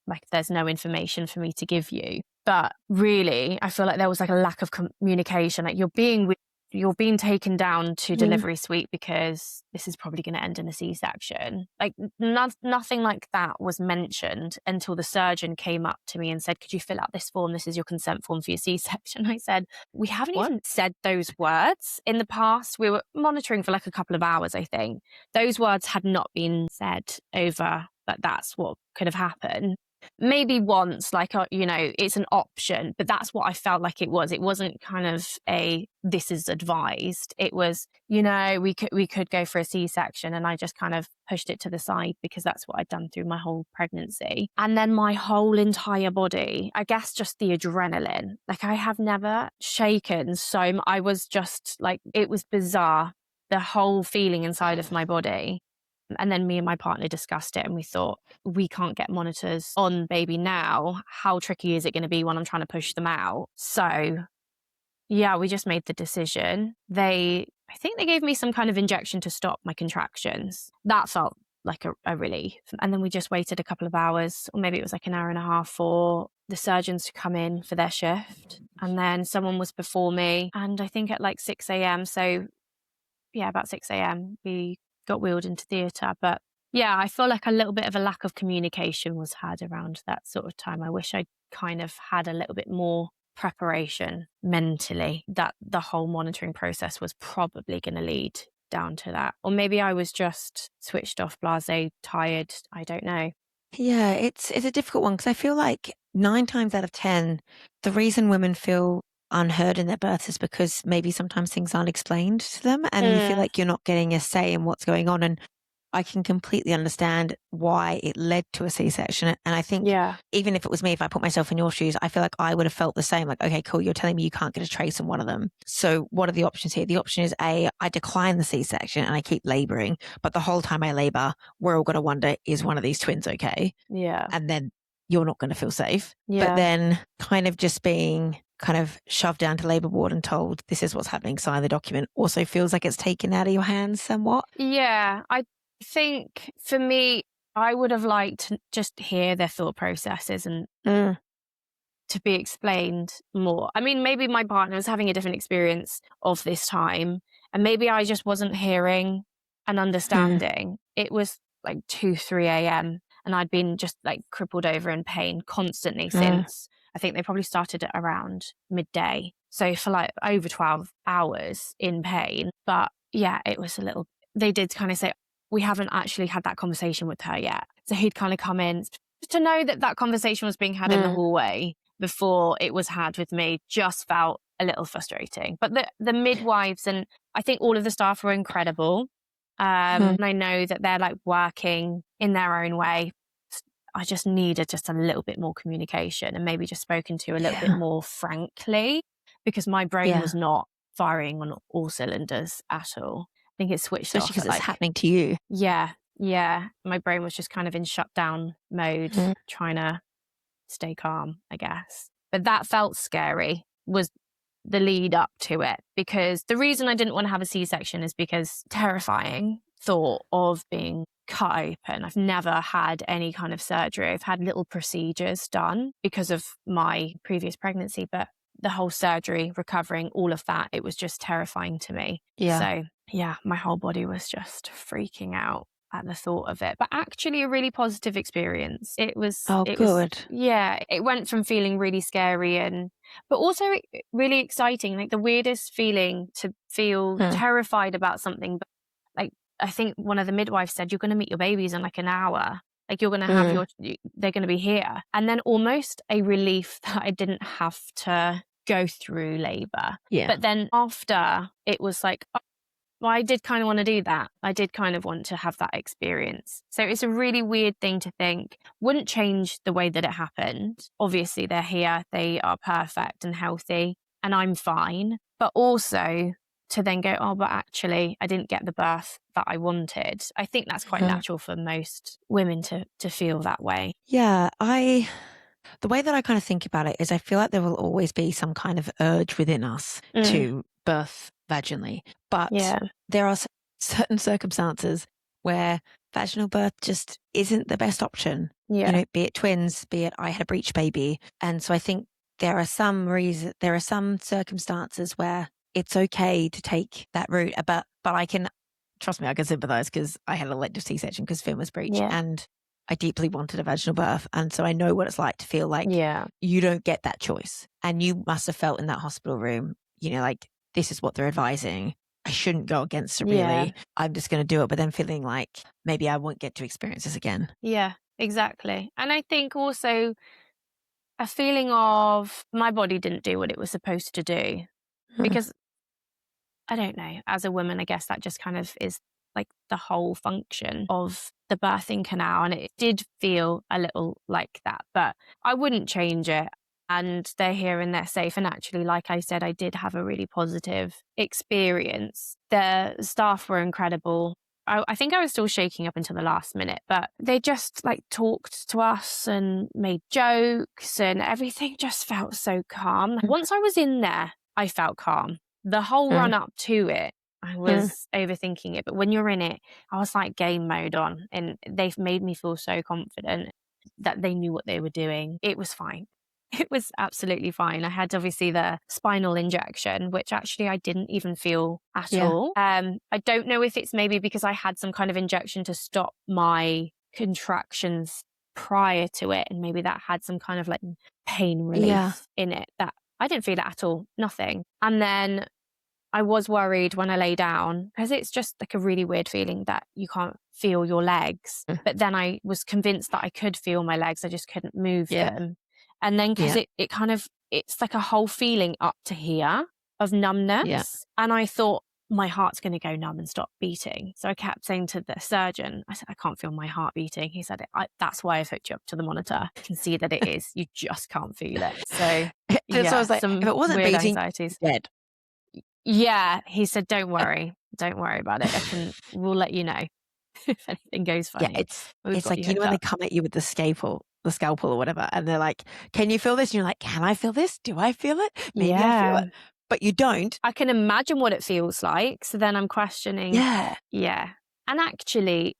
Speaker 2: like, there's no information for me to give you. But really, I feel like there was like a lack of communication. Like, you're being taken down to delivery suite because this is probably going to end in a C-section. Like, nothing like that was mentioned until the surgeon came up to me and said, could you fill out this form? This is your consent form for your C-section. I said, we haven't even said those words in the past. We were monitoring for like a couple of hours, I think. Those words had not been said over, that that's what could have happened. Maybe once, like, it's an option, but that's what I felt like it was. It wasn't kind of this is advised. It was, we could go for a C-section, and I just kind of pushed it to the side, because that's what I'd done through my whole pregnancy. And then my whole entire body, I guess just the adrenaline, like, I have never shaken so I was just like, it was bizarre, the whole feeling inside of my body. And then me and my partner discussed it, and we thought, we can't get monitors on baby now. How tricky is it going to be when I'm trying to push them out? So yeah, we just made the decision. I think they gave me some kind of injection to stop my contractions. That felt like a relief. And then we just waited a couple of hours, or maybe it was like an hour and a half, for the surgeons to come in for their shift. And then someone was before me, and I think at like 6 a.m. So yeah, about 6 a.m. we got wheeled into theatre. But yeah, I feel like a little bit of a lack of communication was had around that sort of time. I wish I'd kind of had a little bit more preparation mentally, that the whole monitoring process was probably going to lead down to that. Or maybe I was just switched off, blasé, tired. I don't know.
Speaker 1: Yeah, it's a difficult one because I feel like 9 times out of 10, the reason women feel unheard in their births is because maybe sometimes things aren't explained to them and you feel
Speaker 2: Mm,
Speaker 1: like you're not getting a say in what's going on. And I can completely understand why it led to a C-section. And I think
Speaker 2: yeah,
Speaker 1: even if it was me, if I put myself in your shoes, I feel like I would have felt the same. Like, okay, cool, you're telling me you can't get a trace on one of them. So what are the options here? The option is A, I decline the C-section and I keep laboring, but the whole time I labor, we're all going to wonder, is one of these twins okay?
Speaker 2: yeah,
Speaker 1: And then you're not going to feel safe. But
Speaker 2: yeah.
Speaker 1: then kind of just being kind of shoved down to labor ward and told this is what's happening, sign the document, also feels like it's taken out of your hands somewhat.
Speaker 2: Yeah, I think for me, I would have liked to just hear their thought processes and
Speaker 1: Mm,
Speaker 2: to be explained more. I mean, maybe my partner was having a different experience of this time, and maybe I just wasn't hearing and
Speaker 1: mm,
Speaker 2: understanding. It was like 2, 3 a.m., and I'd been just like crippled over in pain constantly
Speaker 1: mm,
Speaker 2: since I think they probably started at around midday. So for like over 12 hours in pain. But yeah, it was a little, they did kind of say, we haven't actually had that conversation with her yet. So he'd kind of come in to know that that conversation was being had in the
Speaker 1: mm.
Speaker 2: hallway before it was had with me just felt a little frustrating. But the midwives and I think all of the staff were incredible.
Speaker 1: Mm.
Speaker 2: And I know that they're like working in their own way. I just needed just a little bit more communication and maybe just spoken to a little bit
Speaker 1: Yeah.
Speaker 2: more frankly because my brain
Speaker 1: Yeah.
Speaker 2: was not firing on all cylinders at all. I think it switched
Speaker 1: Especially
Speaker 2: off
Speaker 1: because
Speaker 2: at
Speaker 1: it's
Speaker 2: like,
Speaker 1: happening to you.
Speaker 2: yeah, yeah. My brain was just kind of in shutdown mode,
Speaker 1: Mm.
Speaker 2: trying to stay calm, I guess. But that felt scary was the lead up to it because the reason I didn't want to have a C-section is because terrifying thought of being cut open. I've never had any kind of surgery. I've had little procedures done because of my previous pregnancy, but the whole surgery, recovering, all of that, it was just terrifying to me.
Speaker 1: Yeah.
Speaker 2: So yeah, my whole body was just freaking out at the thought of it, but actually a really positive experience.
Speaker 1: Oh,
Speaker 2: It was,
Speaker 1: good.
Speaker 2: yeah, it went from feeling really scary and, but also really exciting, like the weirdest feeling to feel
Speaker 1: Mm.
Speaker 2: terrified about something. But like, I think one of the midwives said, you're going to meet your babies in like an hour. Like you're going to have
Speaker 1: Mm.
Speaker 2: they're going to be here. And then almost a relief that I didn't have to go through labor.
Speaker 1: Yeah.
Speaker 2: But then after it was like, well, I did kind of want to do that. I did kind of want to have that experience. So it's a really weird thing to think. Wouldn't change the way that it happened. Obviously, they're here, they are perfect and healthy, and I'm fine. But also to then go, oh, but actually, I didn't get the birth that I wanted. I think that's quite
Speaker 1: Mm.
Speaker 2: natural for most women to feel that way.
Speaker 1: Yeah. The way that I kind of think about it is I feel like there will always be some kind of urge within us
Speaker 2: Mm,
Speaker 1: to birth vaginally, but
Speaker 2: yeah,
Speaker 1: there are certain circumstances where vaginal birth just isn't the best option. You
Speaker 2: yeah,
Speaker 1: know, be it twins, be it I had a breech baby. And so I think there are some circumstances where it's okay to take that route, but I can, trust me, I can sympathize because I had an elective C-section because Finn was breech
Speaker 2: yeah,
Speaker 1: and I deeply wanted a vaginal birth. And so I know what it's like to feel like
Speaker 2: yeah,
Speaker 1: you don't get that choice. And you must have felt in that hospital room, you know, like this is what they're advising. I shouldn't go against it
Speaker 2: yeah,
Speaker 1: really. I'm just going to do it. But then feeling like maybe I won't get to experience this again.
Speaker 2: yeah, exactly. And I think also a feeling of my body didn't do what it was supposed to do.
Speaker 1: Mm.
Speaker 2: Because I don't know, as a woman, I guess that just kind of is like the whole function of the birthing canal. And it did feel a little like that, but I wouldn't change it. And they're here and they're safe. And actually, like I said, I did have a really positive experience. The staff were incredible. I think I was still shaking up until the last minute, but they just like talked to us and made jokes and everything just felt so calm. Once I was in there, I felt calm. The whole
Speaker 1: Mm.
Speaker 2: run up to it, I
Speaker 1: Mm.
Speaker 2: was overthinking it. But when you're in it, I was like game mode on and they've made me feel so confident that they knew what they were doing. It was fine. It was absolutely fine. I had obviously the spinal injection, which actually I didn't even feel at
Speaker 1: Yeah.
Speaker 2: all. I don't know if it's maybe because I had some kind of injection to stop my contractions prior to it, and maybe that had some kind of like pain
Speaker 1: Yeah.
Speaker 2: relief in it that I didn't feel it at all, nothing. And then I was worried when I lay down because it's just like a really weird feeling that you can't feel your legs.
Speaker 1: Mm.
Speaker 2: But then I was convinced that I could feel my legs. I just couldn't move
Speaker 1: Yeah.
Speaker 2: them. And then because
Speaker 1: Yeah.
Speaker 2: it kind of, it's like a whole feeling up to here of
Speaker 1: Yeah.
Speaker 2: numbness. And I thought my heart's going to go numb and stop beating. So I kept saying to the surgeon, I said, I can't feel my heart beating. He said, that's why I've hooked you up to the monitor. I can see that it is. You just can't feel it. So
Speaker 1: And so I
Speaker 2: yeah,
Speaker 1: was like, if
Speaker 2: some
Speaker 1: it wasn't
Speaker 2: weird
Speaker 1: beating,
Speaker 2: anxieties.
Speaker 1: dead.
Speaker 2: Yeah, he said, don't worry about it. We'll let you know if anything goes
Speaker 1: Yeah,
Speaker 2: funny. We've
Speaker 1: it's
Speaker 2: got
Speaker 1: like,
Speaker 2: you
Speaker 1: you know,
Speaker 2: hooked
Speaker 1: when they
Speaker 2: up.
Speaker 1: come at you with the scalpel or whatever, and they're like, can you feel this? And you're like, can I feel this? Do I feel it? Maybe I feel
Speaker 2: Yeah,
Speaker 1: it. But you don't.
Speaker 2: I can imagine what it feels like. So then I'm questioning.
Speaker 1: Yeah.
Speaker 2: Yeah. And actually,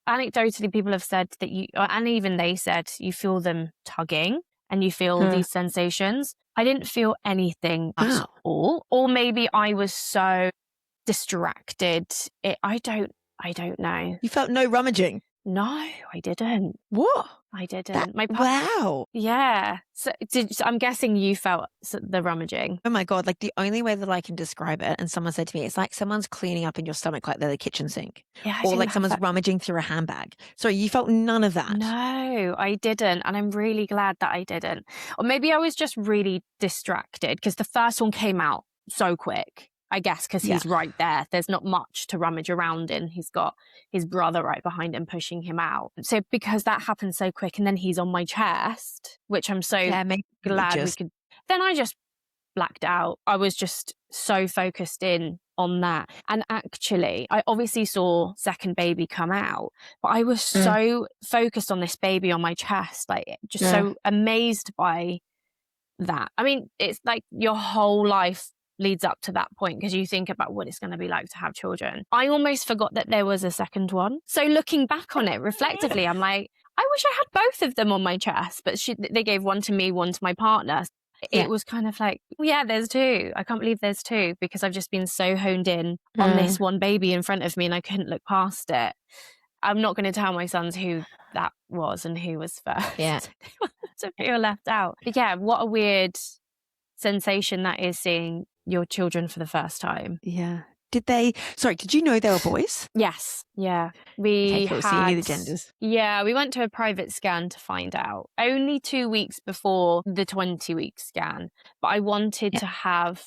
Speaker 2: anecdotally, people have said that and even they said, you feel them tugging and you feel
Speaker 1: Huh.
Speaker 2: these sensations. I didn't feel anything at
Speaker 1: Wow.
Speaker 2: all. Or maybe I was so distracted. I don't know.
Speaker 1: You felt no rummaging.
Speaker 2: No, I didn't.
Speaker 1: What?
Speaker 2: I
Speaker 1: That,
Speaker 2: didn't.
Speaker 1: wow.
Speaker 2: Yeah. So, I'm guessing you felt the rummaging.
Speaker 1: Oh my God. Like, the only way that I can describe it, and someone said to me, it's like someone's cleaning up in your stomach like they're the kitchen sink,
Speaker 2: Yeah, I
Speaker 1: or
Speaker 2: didn't
Speaker 1: like
Speaker 2: have
Speaker 1: someone's
Speaker 2: that.
Speaker 1: rummaging through a handbag. So you felt none of that.
Speaker 2: No, I didn't. And I'm really glad that I didn't. Or maybe I was just really distracted because the first one came out so quick. I guess because
Speaker 1: Yeah.
Speaker 2: he's right there. There's not much to rummage around in. He's got his brother right behind him pushing him out. So because that happened so quick and then he's on my chest, which I'm so
Speaker 1: Yeah, maybe
Speaker 2: glad we
Speaker 1: just,
Speaker 2: could, then I just blacked out. I was just so focused in on that. And actually, I obviously saw second baby come out, but I was so focused on this baby on my chest, like just so amazed by that. I mean, it's like your whole life leads up to that point because you think about what it's going to be like to have children. I almost forgot that there was a second one. So looking back on it reflectively, I'm like, I wish I had both of them on my chest, but they gave one to me, one to my partner.
Speaker 1: Yeah.
Speaker 2: It was kind of like, yeah, there's two. I can't believe there's two because I've just been so honed in on this one baby in front of me and I couldn't look past it. I'm not going to tell my sons who that was and who was first.
Speaker 1: Yeah.
Speaker 2: To feel left out. But yeah, what a weird sensation that is seeing your children for the first time.
Speaker 1: Yeah. Did you know they were boys?
Speaker 2: Yes. Yeah.
Speaker 1: Okay,
Speaker 2: We
Speaker 1: cool. So you knew the genders.
Speaker 2: Yeah, we went to a private scan to find out. Only 2 weeks before the 20-week scan. But I wanted to have,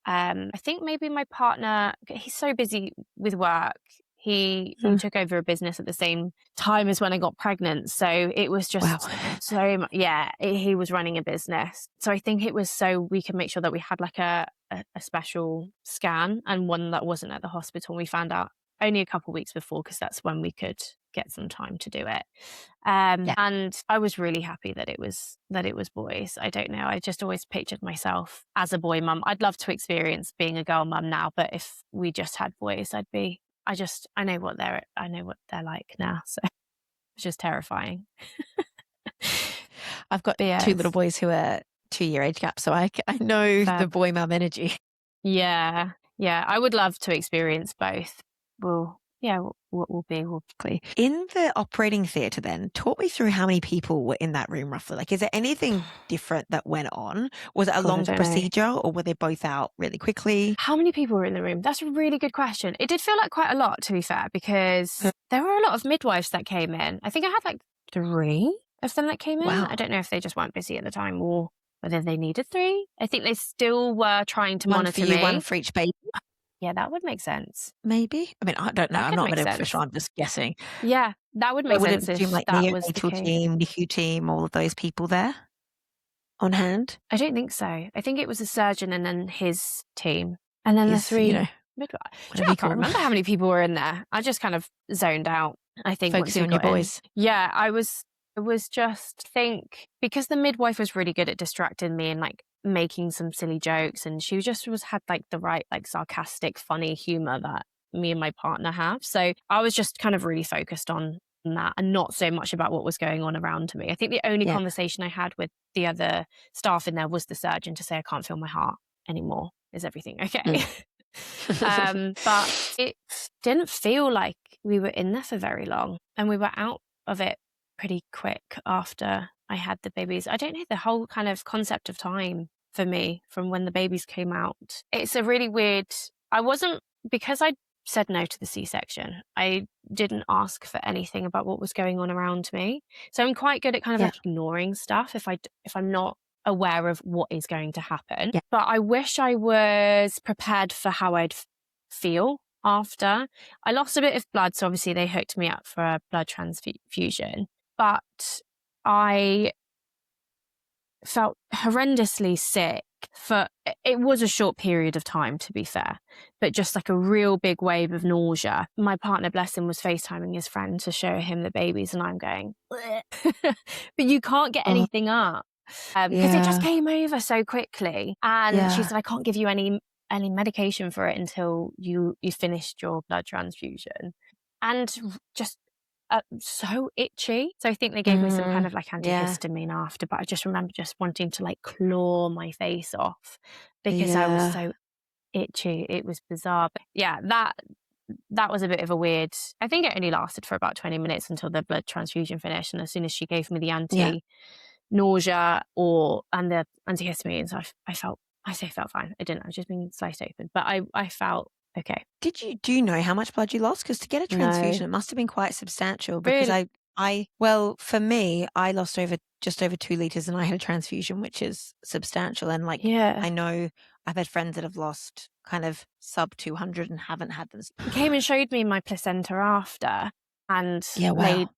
Speaker 2: I think maybe my partner, he's so busy with work. He took over a business at the same time as when I got pregnant. So it was just so much. Yeah, he was running a business. So I think it was so we could make sure that we had like a special scan and one that wasn't at the hospital. We found out only a couple of weeks before because that's when we could get some time to do it. And I was really happy that it was boys. I don't know. I just always pictured myself as a boy mum. I'd love to experience being a girl mum now, but if we just had boys, I know what they're like now. So it's just terrifying.
Speaker 1: I've got two little boys who are 2-year age gap, so I know the boy mum energy.
Speaker 2: Yeah. Yeah. I would love to experience both. We'll be.
Speaker 1: In the operating theatre then, talk me through how many people were in that room roughly. Like, is there anything different that went on? Was it a long procedure or were they both out really quickly?
Speaker 2: How many people were in the room? That's a really good question. It did feel like quite a lot, to be fair, because there were a lot of midwives that came in. I think I had like 3 of them that came in.
Speaker 1: Wow.
Speaker 2: I don't know if they just weren't busy at the time or whether they needed 3. I think they still were trying to monitor me.
Speaker 1: One for each baby?
Speaker 2: Yeah, that would make sense.
Speaker 1: Maybe. I mean, I don't know. I'm not a medical professional. I'm just guessing.
Speaker 2: Yeah, that would make sense if
Speaker 1: like
Speaker 2: that was the case.
Speaker 1: Team, NICU team, all of those people there on hand?
Speaker 2: I don't think so. I think it was a surgeon and then his team. And then the 3 midwives. I can't remember how many people were in there. I just kind of zoned out, I think.
Speaker 1: Focusing on your boys.
Speaker 2: Yeah, I was just because the midwife was really good at distracting me and like making some silly jokes, and she had like the right like sarcastic funny humor that me and my partner have. So I was just kind of really focused on that and not so much about what was going on around me. I think the only conversation I had with the other staff in there was the surgeon to say, I can't feel my heart anymore. Is everything okay? But it didn't feel like we were in there for very long, and we were out of it pretty quick after I had the babies. I don't know, the whole kind of concept of time for me from when the babies came out. It's a really weird, because I said no to the C-section, I didn't ask for anything about what was going on around me. So I'm quite good at kind of
Speaker 1: Yeah.
Speaker 2: like ignoring stuff if I'm not aware of what is going to happen.
Speaker 1: Yeah.
Speaker 2: But I wish I was prepared for how I'd feel after. I lost a bit of blood, so obviously they hooked me up for a blood transfusion. But I felt horrendously sick it was a short period of time, to be fair, but just like a real big wave of nausea. My partner, bless him, was FaceTiming his friend to show him the babies, and I'm going, but you can't get
Speaker 1: Oh,
Speaker 2: anything up because it just
Speaker 1: yeah.
Speaker 2: came over so quickly. And she
Speaker 1: Yeah.
Speaker 2: said, I can't give you any medication for it until you finished your blood transfusion. And just so itchy. So I think they gave me some kind of like
Speaker 1: Yeah.
Speaker 2: antihistamine after, but I just remember just wanting to like claw my face off because I was
Speaker 1: Yeah.
Speaker 2: so itchy. It was bizarre. But yeah, that was a bit of a weird. I think it only lasted for about 20 minutes until the blood transfusion finished. And as soon as she gave me the
Speaker 1: Yeah.
Speaker 2: anti-nausea and the antihistamines, I felt fine. I didn't. I was just being sliced open, but I felt okay.
Speaker 1: Do you know how much blood you lost? Because to get a
Speaker 2: No,
Speaker 1: transfusion, it must have been quite substantial because
Speaker 2: really.
Speaker 1: well, for me, I lost just over 2 liters and I had a transfusion, which is substantial. And like,
Speaker 2: Yeah.
Speaker 1: I know I've had friends that have lost kind of sub 200 and haven't had them.
Speaker 2: He came and showed me my placenta after and
Speaker 1: Yeah. Wow.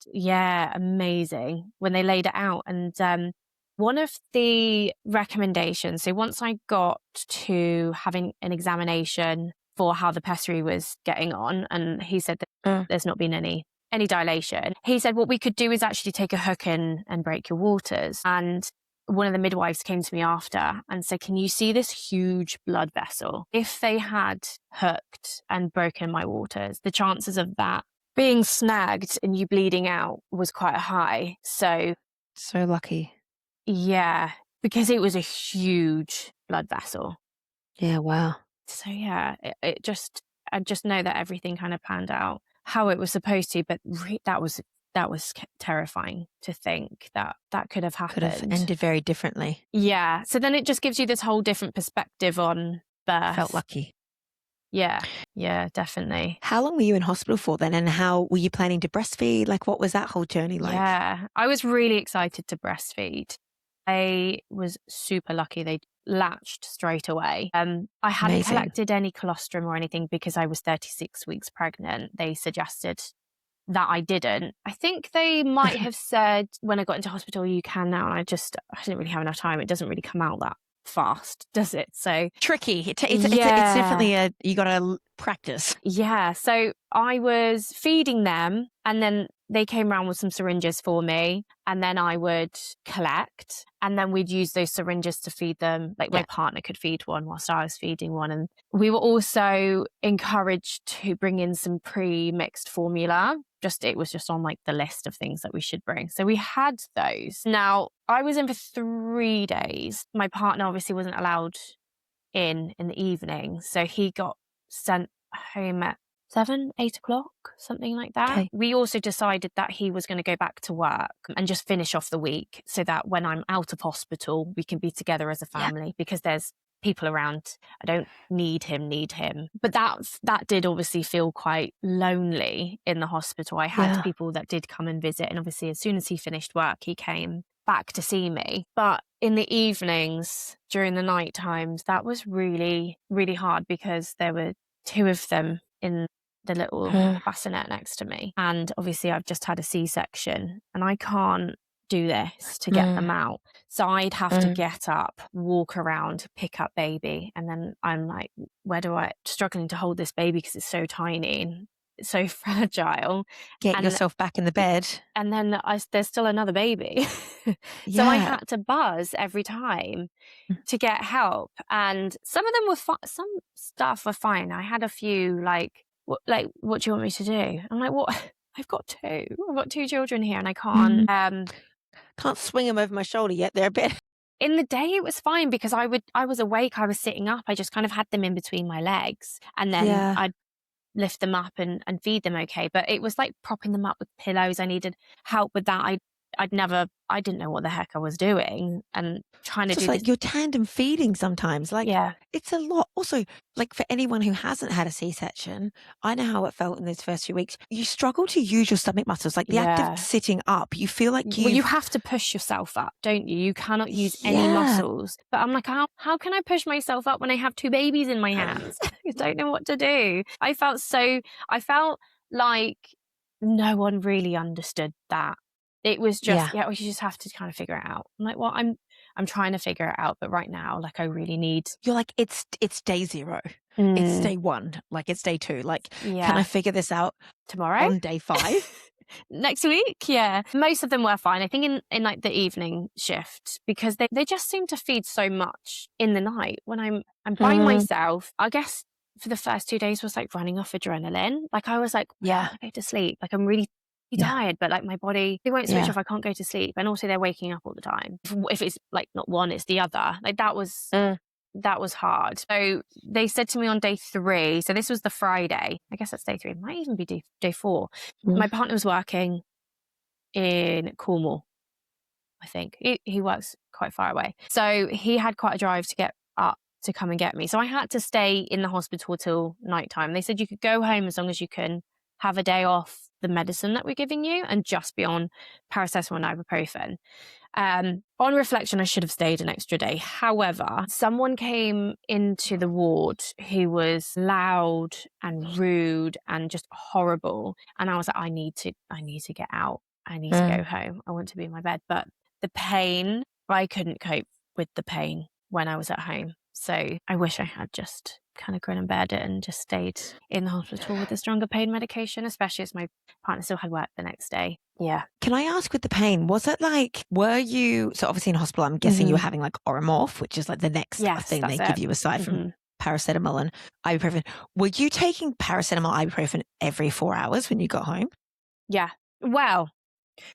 Speaker 2: amazing when they laid it out. And one of the recommendations, so once I got to having an examination for how the pessary was getting on, and he said that there's not been any dilation, he said what we could do is actually take a hook in and break your waters. And one of the midwives came to me after and said, can you see this huge blood vessel? If they had hooked and broken my waters, the chances of that being snagged and you bleeding out was quite high. So
Speaker 1: lucky.
Speaker 2: yeah, because it was a huge blood vessel.
Speaker 1: Yeah. Wow.
Speaker 2: So yeah, I just know that everything kind of panned out how it was supposed to, but that was terrifying to think that could have
Speaker 1: Could have
Speaker 2: happened.
Speaker 1: ended very differently.
Speaker 2: Yeah. So then it just gives you this whole different perspective on birth.
Speaker 1: Felt lucky.
Speaker 2: Yeah. Yeah, definitely.
Speaker 1: How long were you in hospital for then? And how were you planning to breastfeed? Like, what was that whole journey like?
Speaker 2: Yeah. I was really excited to breastfeed. I was super lucky. They latched straight away. I hadn't
Speaker 1: Amazing.
Speaker 2: collected any colostrum or anything because I was 36 weeks pregnant. They suggested that I didn't. I think they might have said when I got into hospital, you can now. And I didn't really have enough time. It doesn't really come out that fast, does it? So
Speaker 1: Tricky. It's definitely you got to practice.
Speaker 2: Yeah. So I was feeding them and then they came around with some syringes for me and then I would collect and then we'd use those syringes to feed them. Like my partner could feed one whilst I was feeding one. And we were also encouraged to bring in some pre-mixed formula. It was just on like the list of things that we should bring. So we had those. Now I was in for 3 days. My partner obviously wasn't allowed in the evening. So he got sent home at 7, 8 o'clock, something like that.
Speaker 1: Okay.
Speaker 2: We also decided that he was going to go back to work and just finish off the week so that when I'm out of hospital, we can be together as a family because there's people around. I don't need him. But that did obviously feel quite lonely in the hospital. I had people that did come and visit. And obviously as soon as he finished work, he came back to see me. But in the evenings, during the night times, that was really, really hard because there were 2 of them in the little bassinet next to me. And obviously I've just had a C-section and I can't do this to get them out. So I'd have to get up, walk around, pick up baby. And then I'm like, struggling to hold this baby because it's so tiny and it's so fragile.
Speaker 1: Get yourself back in the bed.
Speaker 2: And then there's still another baby. So I had to buzz every time to get help. And some of them were some stuff were fine. I had a few like, what do you want me to do? I'm like, what? I've got 2. I've got 2 children here and I
Speaker 1: can't swing them over my shoulder yet. They're a bit.
Speaker 2: In the day, it was fine because I was awake. I was sitting up. I just kind of had them in between my legs and then I'd lift them up and feed them okay. But it was like propping them up with pillows. I needed help with that. I didn't know what the heck I was doing, and trying to
Speaker 1: Just
Speaker 2: do
Speaker 1: like
Speaker 2: this.
Speaker 1: you're tandem feeding sometimes. Like
Speaker 2: Yeah.
Speaker 1: it's a lot. Also, like for anyone who hasn't had a C-section, I know how it felt in those first few weeks. You struggle to use your stomach muscles. Like the act of
Speaker 2: Yeah.
Speaker 1: sitting up, you feel like
Speaker 2: Well, you
Speaker 1: you've,
Speaker 2: have to push yourself up, don't you? You cannot use any
Speaker 1: yeah,
Speaker 2: muscles. But I'm like, how can I push myself up when I have 2 babies in my hands? I don't know what to do. I felt like no one really understood that. It was just,
Speaker 1: yeah.
Speaker 2: yeah, well, you just have to kind of figure it out. I'm like, well, I'm trying to figure it out, but right now, like, I really need.
Speaker 1: You're like, it's day 0. It's day 1. Like it's day 2. Like, can I
Speaker 2: Yeah.
Speaker 1: figure this out
Speaker 2: Tomorrow?
Speaker 1: on day 5?
Speaker 2: Next week, yeah. Most of them were fine. I think in like the evening shift, because they just seem to feed so much in the night when I'm by myself. I guess for the first 2 days was like running off adrenaline. Like I was like, I
Speaker 1: Yeah.
Speaker 2: can't go to sleep. Like I'm really
Speaker 1: Yeah.
Speaker 2: tired, but like my body, it won't switch
Speaker 1: Yeah.
Speaker 2: off. I can't go to sleep. And also they're waking up all the time. If it's like not one, it's the other. Like that was hard. So they said to me on day 3, so this was the Friday, I guess that's day 3, it might even be day 4. My partner was working in Cornwall, I think. He works quite far away. So he had quite a drive to get up to come and get me. So I had to stay in the hospital till nighttime. They said you could go home as long as you can have a day off the medicine that we're giving you and just be on paracetamol and ibuprofen. On reflection, I should have stayed an extra day. However, someone came into the ward who was loud and rude and just horrible. And I was like, I need to get out. I need to go home. I want to be in my bed. But the pain, I couldn't cope with the pain when I was at home. So I wish I had just kind of grin and beared it and just stayed in the hospital with the stronger pain medication, especially as my partner still had work the next day. Yeah.
Speaker 1: Can I ask with the pain, was it like, were you, so obviously in hospital, I'm guessing you were having like Oromorph, which is like the next thing they give you aside from paracetamol and ibuprofen. Were you taking paracetamol, ibuprofen every 4 hours when you got home?
Speaker 2: Yeah. Well,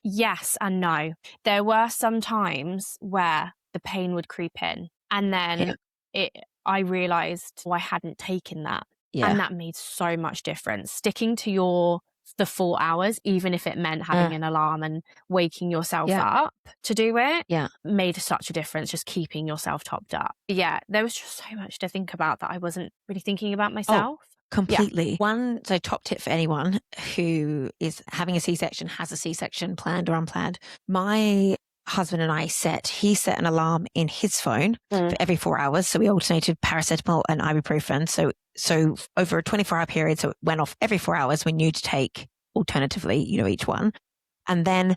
Speaker 2: yes and no. There were some times where the pain would creep in and then I realized I hadn't taken that.
Speaker 1: Yeah.
Speaker 2: And that made so much difference. Sticking to the 4 hours, even if it meant having an alarm and waking yourself up to do it, made such a difference, just keeping yourself topped up. Yeah, there was just so much to think about that I wasn't really thinking about myself.
Speaker 1: Completely. One, so top tip for anyone who is having a C-section, has a C-section planned or unplanned. My husband and I he set an alarm in his phone for every 4 hours. So we alternated paracetamol and ibuprofen. So over a 24-hour period, so it went off every 4 hours. We knew to take alternatively, each one. And then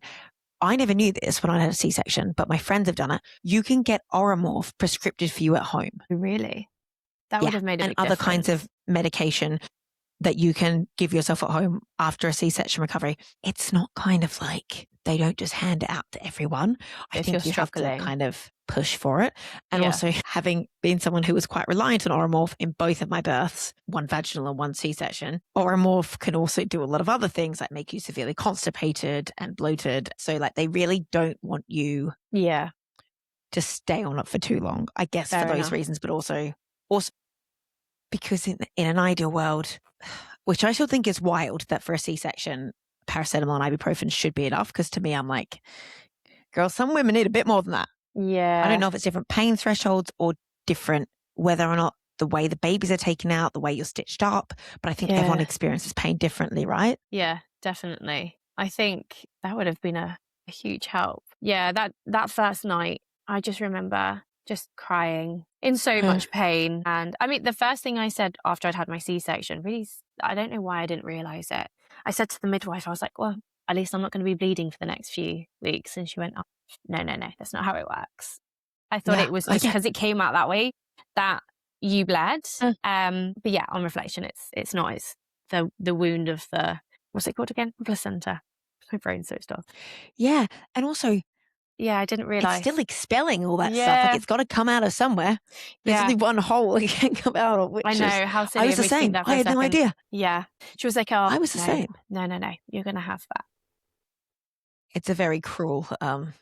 Speaker 1: I never knew this when I had a C-section, but my friends have done it. You can get Oromorph prescribed for you at home.
Speaker 2: Really? That would have made a big
Speaker 1: difference. And other kinds of medication that you can give yourself at home after a C-section recovery. It's not kind of like they don't just hand it out to everyone. I think you have to kind of push for it. And also having been someone who was quite reliant on Oromorph in both of my births, one vaginal and one C-section, Oromorph can also do a lot of other things like make you severely constipated and bloated. So like they really don't want you to stay on it for too long, I guess, for those reasons, but also because in an ideal world, which I still think is wild that for a C-section, paracetamol and ibuprofen should be enough. Because to me, I'm like, girl, some women need a bit more than that.
Speaker 2: Yeah.
Speaker 1: I don't know if it's different pain thresholds or different, whether or not the way the babies are taken out, the way you're stitched up. But I think everyone experiences pain differently, right?
Speaker 2: Yeah, definitely. I think that would have been a huge help. Yeah, that first night, I just remember just crying in so much pain. And I mean, the first thing I said after I'd had my C-section, really, I don't know why I didn't realize it. I said to the midwife, I was like, well, at least I'm not going to be bleeding for the next few weeks. And she went, oh, no, that's not how it works. I thought it was just because it came out that way that you bled. But yeah, on reflection, it's not. It's the wound of what's it called again? Placenta. My brain's so stuff.
Speaker 1: Yeah. And also,
Speaker 2: I didn't realize.
Speaker 1: It's still expelling all that stuff. Like it's got to come out of somewhere. There's only one hole it can come out of. Which
Speaker 2: I know, how silly.
Speaker 1: I was the same. I had no idea.
Speaker 2: Yeah. She was like, oh,
Speaker 1: I was the same.
Speaker 2: No. You're going to have that.
Speaker 1: It's a very cruel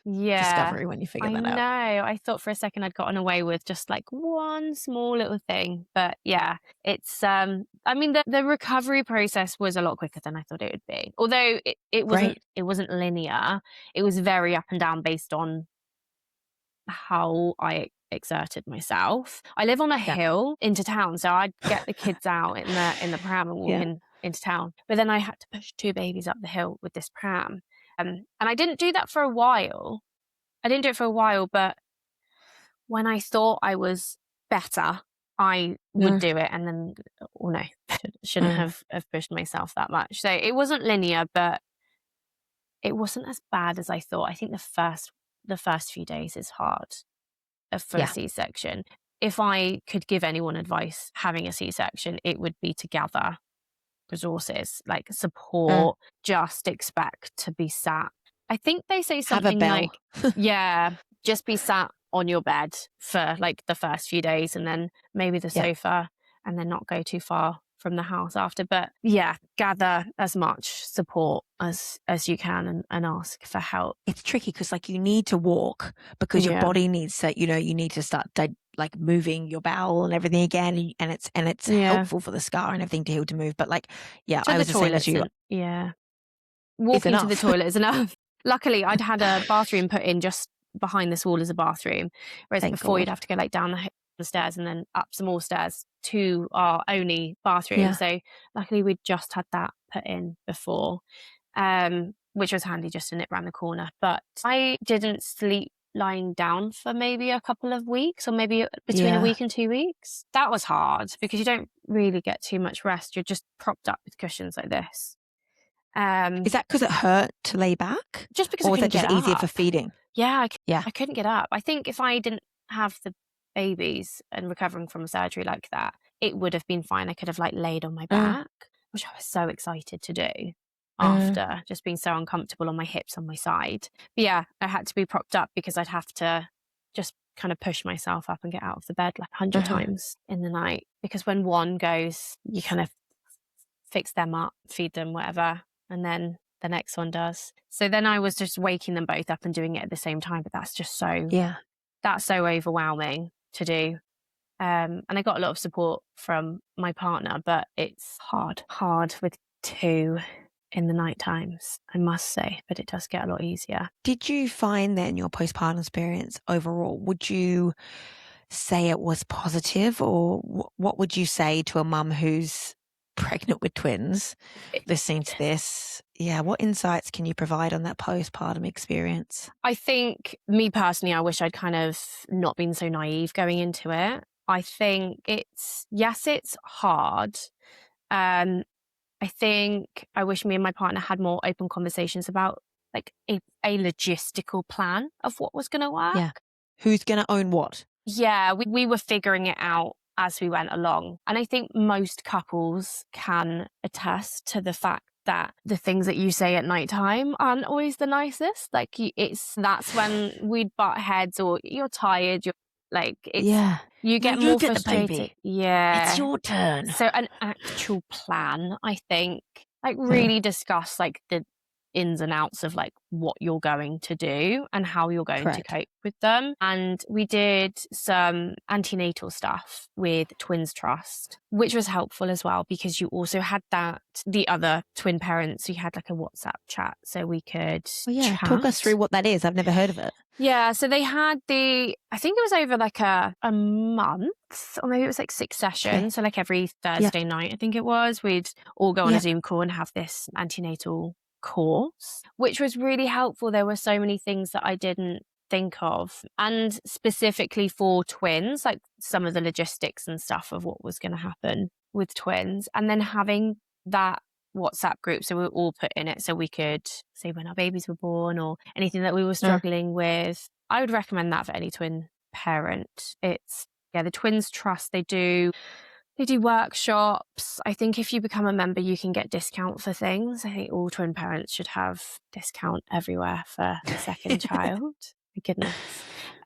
Speaker 2: Yeah,
Speaker 1: discovery when you figure
Speaker 2: I
Speaker 1: that
Speaker 2: know.
Speaker 1: out.
Speaker 2: I thought for a second I'd gotten away with just like one small little thing, but yeah, it's I mean the recovery process was a lot quicker than I thought it would be. Although
Speaker 1: Great.
Speaker 2: it wasn't linear. It was very up and down based on how I exerted myself. I live on a
Speaker 1: Yeah.
Speaker 2: hill into town, so I'd get the kids out in the pram and walk
Speaker 1: Yeah.
Speaker 2: in into town. But then I had to push two babies up the hill with this pram. And I didn't do that for a while. I didn't do it for a while, but when I thought I was better, I would
Speaker 1: Mm,
Speaker 2: do it and then oh no, shouldn't
Speaker 1: mm.
Speaker 2: have pushed myself that much. So it wasn't linear, but it wasn't as bad as I thought. I think the first few days is hard for a
Speaker 1: Yeah.
Speaker 2: C-section. If I could give anyone advice having a C-section, it would be to gather resources like
Speaker 1: Mm.
Speaker 2: support, just expect to be sat. I think they say
Speaker 1: Have a
Speaker 2: something
Speaker 1: bell.
Speaker 2: like, yeah, just be sat on your bed for like the first few days and then maybe the
Speaker 1: Yeah.
Speaker 2: sofa and then not go too far from the house after. But yeah, gather as much support as you can and ask for help.
Speaker 1: It's tricky because like you need to walk because your
Speaker 2: Yeah.
Speaker 1: body needs to, you need to start like moving your bowel and everything again, and it's
Speaker 2: Yeah.
Speaker 1: helpful for the scar and everything to heal to move. But like, yeah,
Speaker 2: To
Speaker 1: I
Speaker 2: the
Speaker 1: was the same as
Speaker 2: toilets
Speaker 1: you.
Speaker 2: and yeah.
Speaker 1: It's
Speaker 2: Walking to the
Speaker 1: enough.
Speaker 2: toilet is enough. Luckily, I'd had a bathroom put in just behind this wall as a bathroom, whereas
Speaker 1: Thank
Speaker 2: before you'd
Speaker 1: God.
Speaker 2: have to go like down the stairs and then up some more stairs to our only bathroom.
Speaker 1: Yeah.
Speaker 2: So luckily, we'd just had that put in before, which was handy just to nip around the corner. But I didn't sleep lying down for maybe a couple of weeks or maybe between a
Speaker 1: Yeah.
Speaker 2: week and 2 weeks. That was hard because you don't really get too much rest. You're just propped up with cushions like this.
Speaker 1: Is that because it hurt to lay back,
Speaker 2: Just because I
Speaker 1: or was that
Speaker 2: couldn't
Speaker 1: just
Speaker 2: get
Speaker 1: easier for
Speaker 2: up.
Speaker 1: feeding?
Speaker 2: Yeah,
Speaker 1: Yeah.
Speaker 2: I couldn't get up. I think if I didn't have the babies and recovering from a surgery like that, it would have been fine. I could have like laid on my
Speaker 1: Mm,
Speaker 2: back, which I was so excited to do
Speaker 1: mm,
Speaker 2: after just being so uncomfortable on my hips on my side. But yeah, I had to be propped up because I'd have to just kind of push myself up and get out of the bed like 100
Speaker 1: mhm.
Speaker 2: times in the night. Because when one goes, you kind of fix them up, feed them, whatever, and then the next one does. So then I was just waking them both up and doing it at the same time, but
Speaker 1: Yeah.
Speaker 2: that's so overwhelming to do. And I got a lot of support from my partner, but it's hard with two in the night times, I must say, but it does get a lot easier.
Speaker 1: Did you find then your postpartum experience overall, would you say it was positive, or what would you say to a mum who's pregnant with twins listening to this? Yeah, what insights can you provide on that postpartum experience?
Speaker 2: I think me personally, I wish I'd kind of not been so naive going into it. I think yes, it's hard. Um, I think I wish me and my partner had more open conversations about like a logistical plan of what was going to work.
Speaker 1: Yeah. Who's going to own what?
Speaker 2: Yeah, we were figuring it out as we went along. And I think most couples can attest to the fact that the things that you say at nighttime aren't always the nicest. Like that's when we'd butt heads or you're tired, you're like
Speaker 1: Yeah.
Speaker 2: you
Speaker 1: No,
Speaker 2: get
Speaker 1: you
Speaker 2: more
Speaker 1: get the
Speaker 2: frustrated.
Speaker 1: baby. It's
Speaker 2: Yeah.
Speaker 1: your turn.
Speaker 2: So an actual plan, I think, like really discuss like the ins and outs of like what you're going to do and how you're going to
Speaker 1: Correct.
Speaker 2: cope with them. And we did some antenatal stuff with Twins Trust, which was helpful as well because you also had the other twin parents, you had like a WhatsApp chat so we could
Speaker 1: Well, yeah. Talk us through
Speaker 2: chat.
Speaker 1: what that is. I've never heard of it.
Speaker 2: Yeah, so they had I think it was over like a month, or maybe it was like six
Speaker 1: Okay.
Speaker 2: sessions. So like every
Speaker 1: Yeah.
Speaker 2: Thursday night, I think it was, we'd all go on a
Speaker 1: Yeah.
Speaker 2: Zoom call and have this antenatal course, which was really helpful. There were so many things that I didn't think of, and specifically for twins, like some of the logistics and stuff of what was going to happen with twins, and then having that WhatsApp group so we were all put in it so we could say when our babies were born or anything that we were
Speaker 1: Mm.
Speaker 2: struggling with. I would recommend that for any twin parent. It's the Twins Trust, they do workshops. I think if you become a member you can get discount for things. I think all twin parents should have discount everywhere for a second child. My goodness.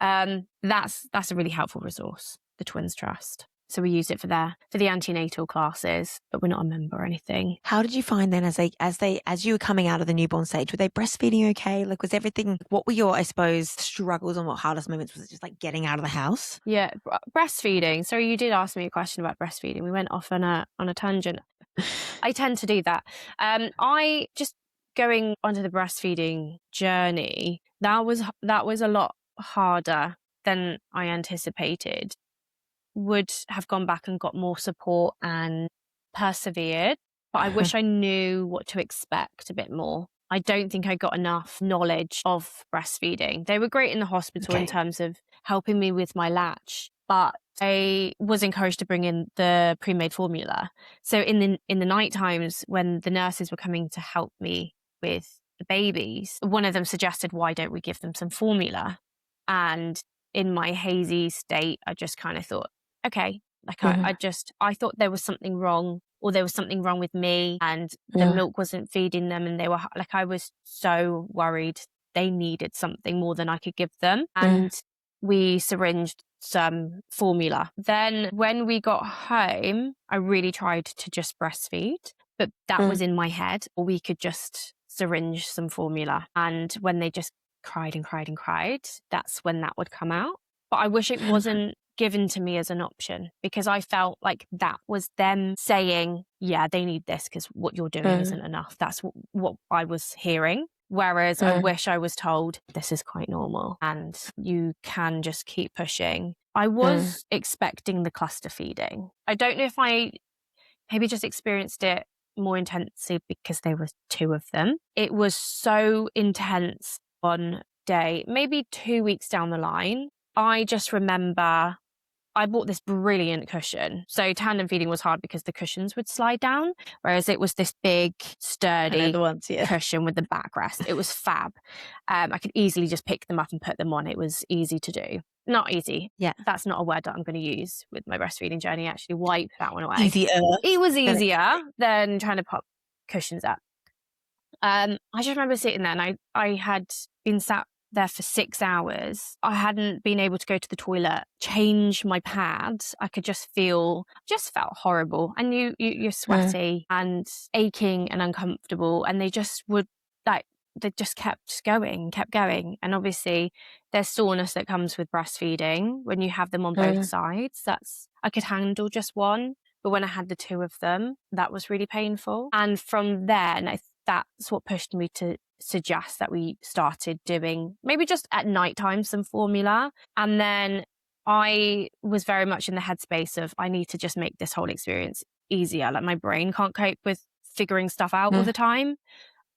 Speaker 2: That's a really helpful resource, the Twins Trust. So we used it for the antenatal classes, but we're not a member or anything.
Speaker 1: How did you find then as you were coming out of the newborn stage, were they breastfeeding okay? Like, was everything, what were your, I suppose, struggles and what hardest moments? Was it just like getting out of the house?
Speaker 2: Yeah, breastfeeding. So you did ask me a question about breastfeeding. We went off on a tangent. I tend to do that. I just going onto the breastfeeding journey. That was a lot harder than I anticipated. Would have gone back and got more support and persevered, but I wish I knew what to expect a bit more. I don't think I got enough knowledge of breastfeeding. They were great in the hospital in terms of helping me with my latch, but I was encouraged to bring in the pre-made formula. So in the night times when the nurses were coming to help me with the babies, one of them suggested, why don't we give them some formula? And in my hazy state, I just kind of thought, okay, like I thought there was something wrong, or there was something wrong with me and the milk wasn't feeding them, and they were like, I was so worried they needed something more than I could give them. And we syringed some formula. Then when we got home, I really tried to just breastfeed, but that was in my head, or we could just syringe some formula. And when they just cried and cried and cried, that's when that would come out. But I wish it wasn't given to me as an option, because I felt like that was them saying, yeah, they need this because what you're doing isn't enough. That's what I was hearing. Whereas I wish I was told this is quite normal and you can just keep pushing. I was expecting the cluster feeding. I don't know if I maybe just experienced it more intensely because there was two of them. It was so intense one day, maybe 2 weeks down the line. I just remember I bought this brilliant cushion. So tandem feeding was hard because the cushions would slide down, whereas it was this big, sturdy cushion with the backrest. It was fab. I could easily just pick them up and put them on. It was easy to do. Not easy.
Speaker 1: Yeah.
Speaker 2: That's not a word that I'm going to use with my breastfeeding journey. Actually, wipe that one away.
Speaker 1: Easier.
Speaker 2: It was easier than trying to pop cushions up. I just remember sitting there, and I had been sat there for 6 hours. I hadn't been able to go to the toilet, change my pads. I could just felt horrible. And you're sweaty and aching and uncomfortable. And they just would they just kept going. And obviously there's soreness that comes with breastfeeding when you have them on both sides. I could handle just one, but when I had the two of them, that was really painful. And from then, that's what pushed me to suggest that we started doing maybe just at nighttime some formula. And then I was very much in the headspace of I need to just make this whole experience easier. Like my brain can't cope with figuring stuff out all the time.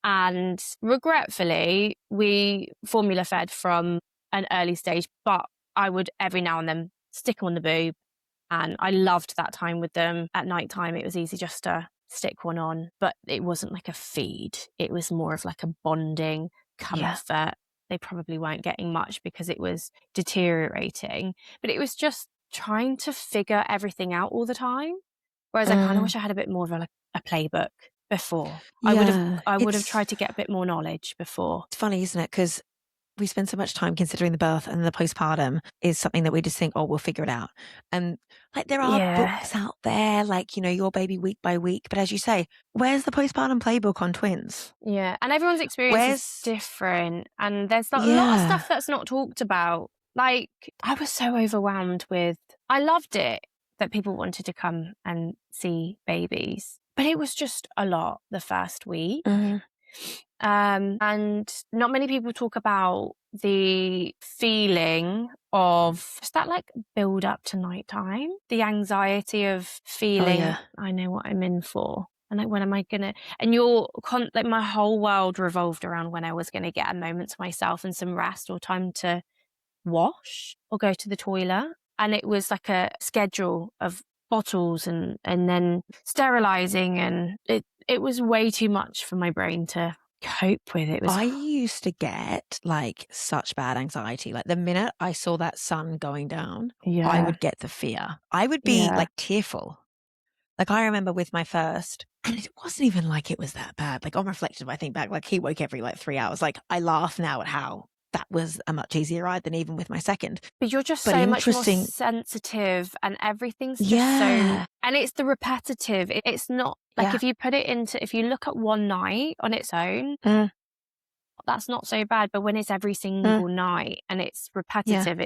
Speaker 2: And regretfully, we formula fed from an early stage, but I would every now and then stick them on the boob. And I loved that time with them. At nighttime, it was easy just to stick one on, but it wasn't like a feed. It was more of like a bonding comfort. Yeah. They probably weren't getting much because it was deteriorating, but it was just trying to figure everything out all the time. Whereas I kind of wish I had a bit more of a playbook before. Yeah, I would have tried to get a bit more knowledge before.
Speaker 1: It's funny, isn't it? Because we spend so much time considering the birth, and the postpartum is something that we just think, oh, we'll figure it out. And like there are books out there, like, you know, Your Baby Week by Week. But as you say, where's the postpartum playbook on twins?
Speaker 2: Yeah. And everyone's experience is different. And there's a lot of stuff that's not talked about. Like I was so overwhelmed I loved it that people wanted to come and see babies, but it was just a lot the first week. And not many people talk about the feeling of just that like build up to nighttime, the anxiety of feeling, I know what I'm in for. And like, when am I gonna, and like my whole world revolved around when I was going to get a moment to myself and some rest or time to wash or go to the toilet. And it was like a schedule of bottles and then sterilizing, and it was way too much for my brain to cope with. I
Speaker 1: used to get like such bad anxiety. Like the minute I saw that sun going down, I would get the fear. I would be like tearful. Like I remember with my first, and it wasn't even like it was that bad. Like on reflective, I think back, like he woke every like 3 hours. Like I laugh now at how that was a much easier ride than even with my second.
Speaker 2: But you're just
Speaker 1: But
Speaker 2: so much more
Speaker 1: interesting.
Speaker 2: sensitive, and everything's just so,
Speaker 1: Yeah.
Speaker 2: and it's the repetitive. It's not like,
Speaker 1: Yeah.
Speaker 2: if you look at one night on its own,
Speaker 1: Mm,
Speaker 2: that's not so bad. But when it's every
Speaker 1: mm,
Speaker 2: single night and it's
Speaker 1: yeah.
Speaker 2: repetitive,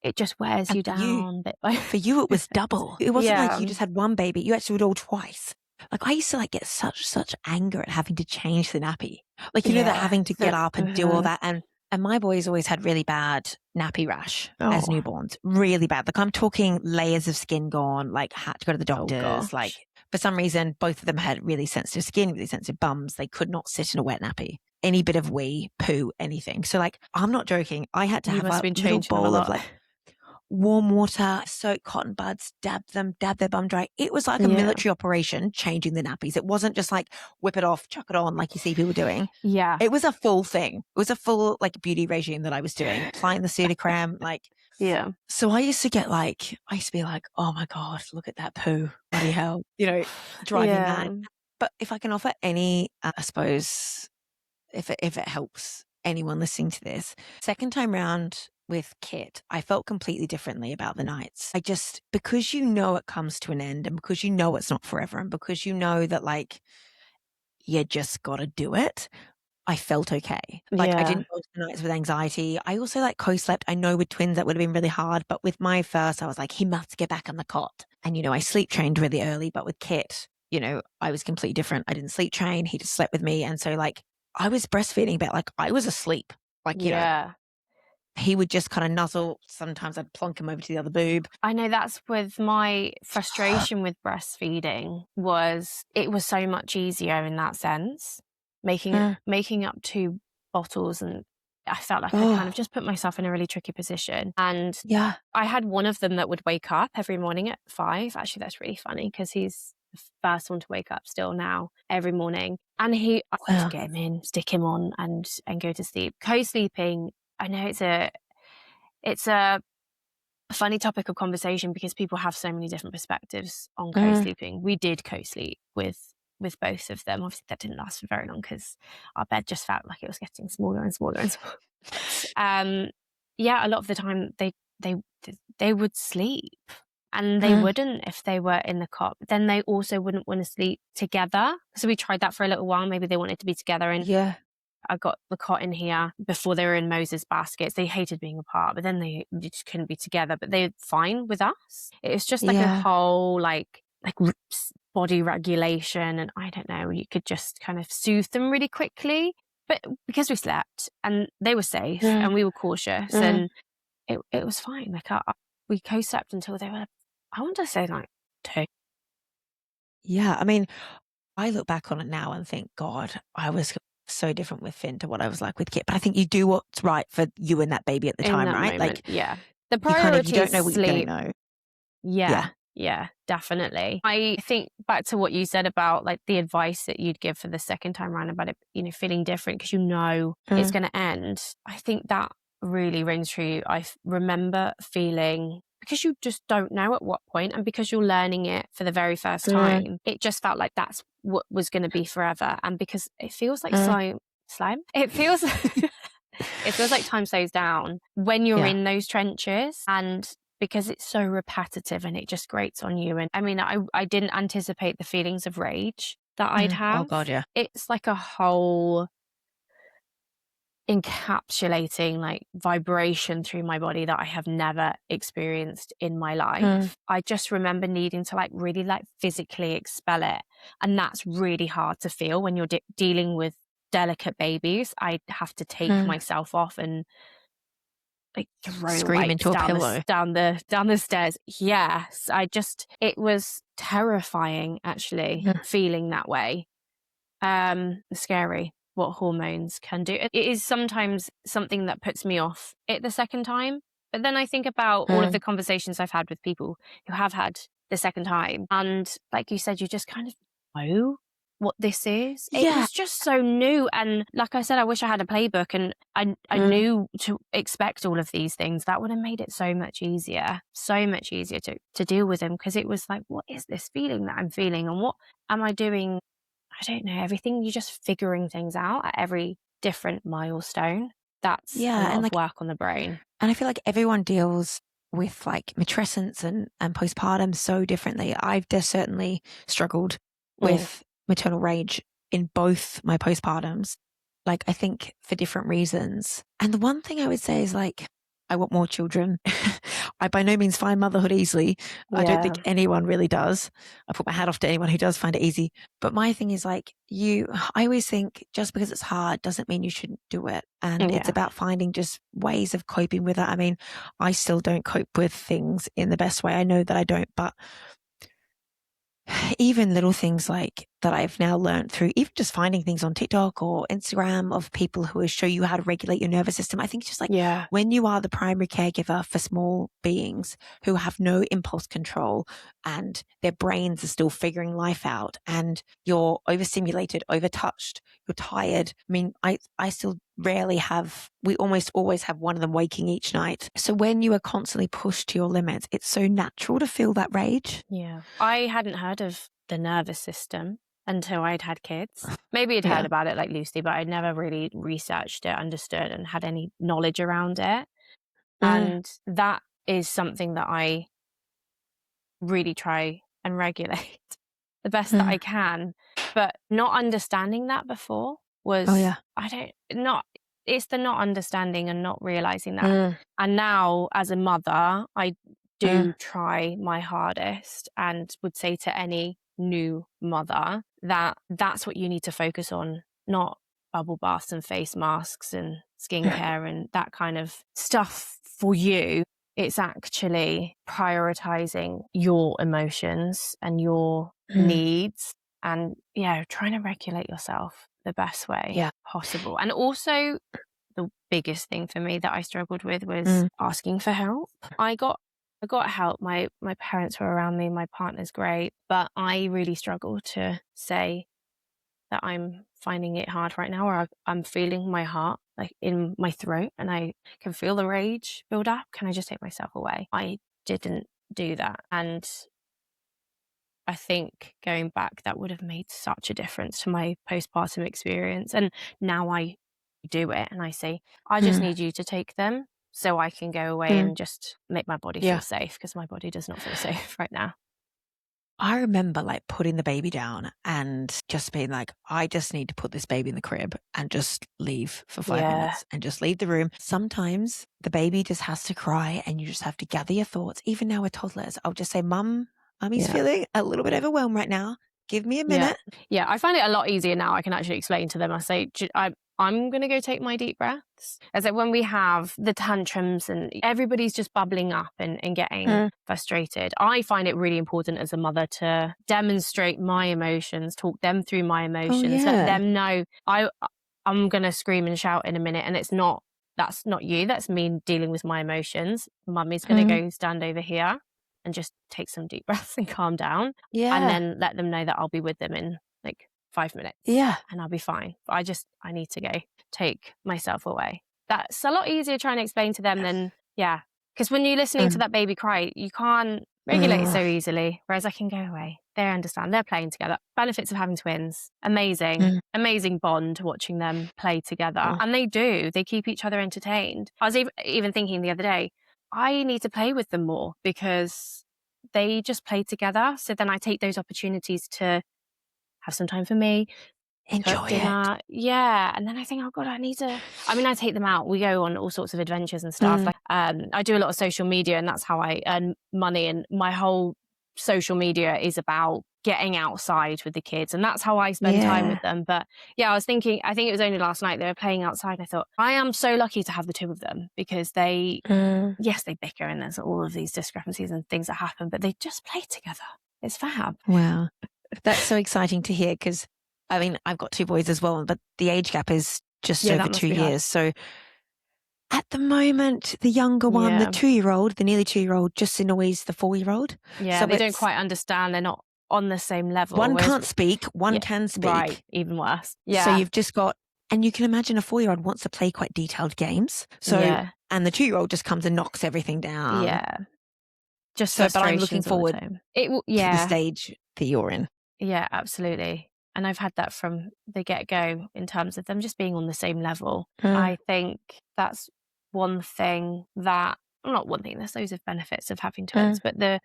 Speaker 2: it just wears
Speaker 1: And
Speaker 2: you down bit by
Speaker 1: for you, it was double. It wasn't like
Speaker 2: yeah.
Speaker 1: you just had one baby. You actually did it all twice. Like I used to like get such anger at having to change the nappy. Like, that
Speaker 2: Yeah.
Speaker 1: having to get up and do all that. And my boys always had really bad nappy rash as
Speaker 2: Oh.
Speaker 1: newborns, really bad. Like I'm talking layers of skin gone, like had to go to the
Speaker 2: Oh
Speaker 1: doctors. Like
Speaker 2: gosh.
Speaker 1: for some reason, both of them had really sensitive skin, really sensitive bums. They could not sit in a wet nappy. Any bit of wee, poo, anything. So like, I'm not joking. I had to
Speaker 2: You
Speaker 1: have
Speaker 2: must have
Speaker 1: a
Speaker 2: been
Speaker 1: little
Speaker 2: changing them a
Speaker 1: bowl of
Speaker 2: lot.
Speaker 1: like warm water, soak cotton buds, dab their bum dry. It was like a
Speaker 2: Yeah.
Speaker 1: military operation changing the nappies. It wasn't just like whip it off, chuck it on like you see people doing.
Speaker 2: Yeah.
Speaker 1: It was a full thing. It was a full like beauty regime that I was doing, applying the pseudocreme. Like,
Speaker 2: Yeah.
Speaker 1: so I used to be like, oh my God, look at that poo. Bloody hell. Drive me
Speaker 2: Yeah.
Speaker 1: mad. But if I can offer any, I suppose, if it helps anyone listening to this, second time round with Kit, I felt completely differently about the nights. Because it comes to an end and because it's not forever and because that like, you just got to do it. I felt okay. Like I
Speaker 2: Yeah.
Speaker 1: didn't go to the nights with anxiety. I also like co-slept. I know with twins that would have been really hard, but with my first, I was like, he must get back on the cot. And, I sleep trained really early, but with Kit, I was completely different. I didn't sleep train. He just slept with me. And so like I was breastfeeding, but like I was asleep. Like,
Speaker 2: Yeah.
Speaker 1: he would just kind of nuzzle. Sometimes I'd plonk him over to the other boob.
Speaker 2: I know that's with my frustration with breastfeeding was it was so much easier in that sense,
Speaker 1: Mm.
Speaker 2: making up 2 bottles, and I felt like I kind of
Speaker 1: Oh,
Speaker 2: just put myself in a really tricky position. And
Speaker 1: yeah.
Speaker 2: I had one of them that would wake up every morning at 5. Actually, that's really funny because he's the first one to wake up still now every morning. And I just
Speaker 1: Well,
Speaker 2: get him in, stick him on, and go to sleep. Co-sleeping, I know it's a funny topic of conversation because people have so many different perspectives on
Speaker 1: mm,
Speaker 2: co-sleeping. We did co-sleep with both of them. Obviously, that didn't last for very long because our bed just felt like it was getting smaller and smaller and smaller. Yeah, a lot of the time they would sleep, and they
Speaker 1: mm,
Speaker 2: wouldn't if they were in the cot. But then they also wouldn't want to sleep together. So we tried that for a little while. Maybe they wanted to be together, and
Speaker 1: yeah.
Speaker 2: I got the cot in here before they were in Moses' baskets. They hated being apart, but then they just couldn't be together. But they're fine with us. It was just like a
Speaker 1: Yeah.
Speaker 2: whole body regulation, and I don't know. You could just kind of soothe them really quickly. But because we slept and they were safe
Speaker 1: Mm,
Speaker 2: and we were cautious,
Speaker 1: mm.
Speaker 2: and it was fine. We co-slept until they were, I want to say like 2.
Speaker 1: Yeah. I mean, I look back on it now and think, God, I was so different with Finn to what I was like with Kit. But I think you do what's right for you and that baby at the
Speaker 2: In
Speaker 1: time,
Speaker 2: that
Speaker 1: right?
Speaker 2: moment.
Speaker 1: Like
Speaker 2: Yeah. The
Speaker 1: you
Speaker 2: priority is
Speaker 1: don't know what you don't
Speaker 2: sleep.
Speaker 1: know.
Speaker 2: Yeah,
Speaker 1: Yeah.
Speaker 2: yeah, definitely. I think back to what you said about like the advice that you'd give for the second time around about it, feeling different because it's
Speaker 1: Mm,
Speaker 2: going to end. I think that really rings true. Remember feeling, because you just don't know at what point, and because you're learning it for the very first
Speaker 1: mm,
Speaker 2: time, it just felt like that's what was going to be forever. And because it feels like
Speaker 1: mm.
Speaker 2: slime, it feels it feels like time slows down when you're
Speaker 1: Yeah.
Speaker 2: in those trenches, and because it's so repetitive and it just grates on you. And I mean, I didn't anticipate the feelings of rage that I'd
Speaker 1: Oh
Speaker 2: have.
Speaker 1: God, yeah.
Speaker 2: It's like a whole encapsulating like vibration through my body that I have never experienced in my
Speaker 1: Mm,
Speaker 2: life. I just remember needing to like really like physically expel it. And that's really hard to feel when you're dealing with delicate babies. I have to take
Speaker 1: mm.
Speaker 2: myself off and like throw the
Speaker 1: Scream
Speaker 2: wipes
Speaker 1: into a pillow.
Speaker 2: down the stairs. Yes, it was terrifying actually
Speaker 1: Mm,
Speaker 2: feeling that way. Scary what hormones can do. It is sometimes something that puts me off it the second time. But then I think about all of
Speaker 1: mm.
Speaker 2: the conversations I've had with people who have had the second time. And like you said, you just kind of know what this is. It
Speaker 1: Yeah.
Speaker 2: was just so new. And like I said, I wish I had a playbook and I
Speaker 1: Mm,
Speaker 2: knew to expect all of these things. That would have made it so much easier to deal with them. Because it was like, what is this feeling that I'm feeling? And what am I doing? I don't know, everything. You're just figuring things out at every different milestone. that's a
Speaker 1: Yeah.
Speaker 2: lot
Speaker 1: And
Speaker 2: of
Speaker 1: like,
Speaker 2: work on the brain.
Speaker 1: and I feel like everyone deals with like matrescence and postpartum so differently. I've just certainly struggled with maternal rage in both my postpartums. Like, I think for different reasons. And the one thing I would say is like, I want more children. I by no means find motherhood easily. I don't
Speaker 2: Yeah.
Speaker 1: think anyone really does. I put my hat off to anyone who does find it easy. But my thing is like, I always think just because it's hard doesn't mean you shouldn't do it. And it's
Speaker 2: Yeah.
Speaker 1: about finding just ways of coping with it. I mean, I still don't cope with things in the best way. I know that I don't, but even little things like that I've now learned through even just finding things on TikTok or Instagram of people who will show you how to regulate your nervous system. I think it's just like when you are the primary caregiver for small beings who have no impulse control and their brains are still figuring life out and you're overstimulated, overtouched, you're tired. I mean, I still rarely we almost always have one of them waking each night. So when you are constantly pushed to your limits, it's so natural to feel that rage.
Speaker 2: Yeah. I hadn't heard of the nervous system until I'd had kids. Maybe I'd heard about it like loosely, but I'd never really researched it, understood, and had any knowledge around it. And that is something that I really try and regulate the best that I can. But not understanding that before was, it's the not understanding and not realizing that. And now as a mother, I do try my hardest and would say to any new mother that that's what you need to focus on, not bubble baths and face masks and skincare and that kind of stuff for you. It's actually prioritizing your emotions and your needs and trying to regulate yourself the best way possible. And also the biggest thing for me that I struggled with was asking for help. I got help. My parents were around me, my partner's great, but I really struggled to say that I'm finding it hard right now, or I'm feeling my heart like in my throat and I can feel the rage build up. Can I just take myself away? I didn't do that. And I think going back, that would have made such a difference to my postpartum experience. And now I do it and I say, I just need you to take them so I can go away and just make my body feel safe, because my body does not feel safe right now.
Speaker 1: I remember like putting the baby down and just being like, I just need to put this baby in the crib and just leave for 5 minutes and just leave the room. Sometimes the baby just has to cry and you just have to gather your thoughts. Even now with toddlers, I'll just say, Mummy's feeling a little bit overwhelmed right now. Give me a minute.
Speaker 2: Yeah, I find it a lot easier now. I can actually explain to them. I say, I'm going to go take my deep breaths. As like when we have the tantrums and everybody's just bubbling up and getting frustrated, I find it really important as a mother to demonstrate my emotions, talk them through my emotions, let them know I'm going to scream and shout in a minute. And that's not you. That's me dealing with my emotions. Mummy's going to go stand over here and just take some deep breaths and calm down. And then let them know that I'll be with them in like 5 minutes. And I'll be fine. But I need to go take myself away. That's a lot easier trying to explain to them than, because when you're listening to that baby cry, you can't regulate it so easily. Whereas I can go away. They understand. They're playing together. Benefits of having twins. Amazing. Amazing bond watching them play together. And they do. They keep each other entertained. I was even thinking the other day, I need to play with them more because they just play together. So then I take those opportunities to have some time for me,
Speaker 1: enjoy
Speaker 2: dinner. Yeah. And then I think, oh God, I take them out. We go on all sorts of adventures and stuff. Like, I do a lot of social media and that's how I earn money. And my whole social media is about getting outside with the kids. And that's how I spend time with them. But I was thinking, I think it was only last night they were playing outside. And I thought, I am so lucky to have the two of them because they bicker and there's all of these discrepancies and things that happen, but they just play together. It's fab.
Speaker 1: Wow. That's so exciting to hear because, I mean, I've got two boys as well, but the age gap is just over 2 years. So at the moment, the younger one, the 2-year-old, the nearly 2-year-old, just annoys the 4-year-old.
Speaker 2: Yeah, so they don't quite understand. They're not on the same level.
Speaker 1: One can't speak, one can speak.
Speaker 2: Right, even worse. Yeah.
Speaker 1: So you've just got, and you can imagine a 4-year-old wants to play quite detailed games. So, and the 2-year-old just comes and knocks everything down.
Speaker 2: Yeah. Just
Speaker 1: so, but I'm looking forward to
Speaker 2: the
Speaker 1: the stage that you're in.
Speaker 2: Yeah, absolutely. And I've had that from the get-go in terms of them just being on the same level. I think that's one thing that, well, not one thing, there's loads of benefits of having twins, but the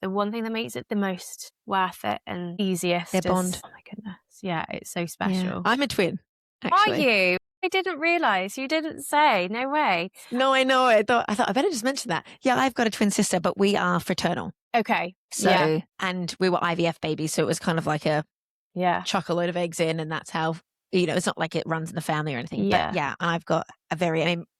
Speaker 2: one thing that makes it the most worth it and easiest
Speaker 1: Their bond.
Speaker 2: is, oh my goodness, yeah, it's so
Speaker 1: Yeah.
Speaker 2: special.
Speaker 1: I'm a twin,
Speaker 2: Are
Speaker 1: actually.
Speaker 2: you? I didn't realise. You didn't say. No way.
Speaker 1: No, I know. I thought I better just mention that. Yeah, I've got a twin sister, but we are fraternal.
Speaker 2: Okay.
Speaker 1: So, and we were IVF babies, so it was kind of like a chuck a load of eggs in, and that's how, it's not like it runs in the family or anything.
Speaker 2: Yeah.
Speaker 1: But yeah, I've got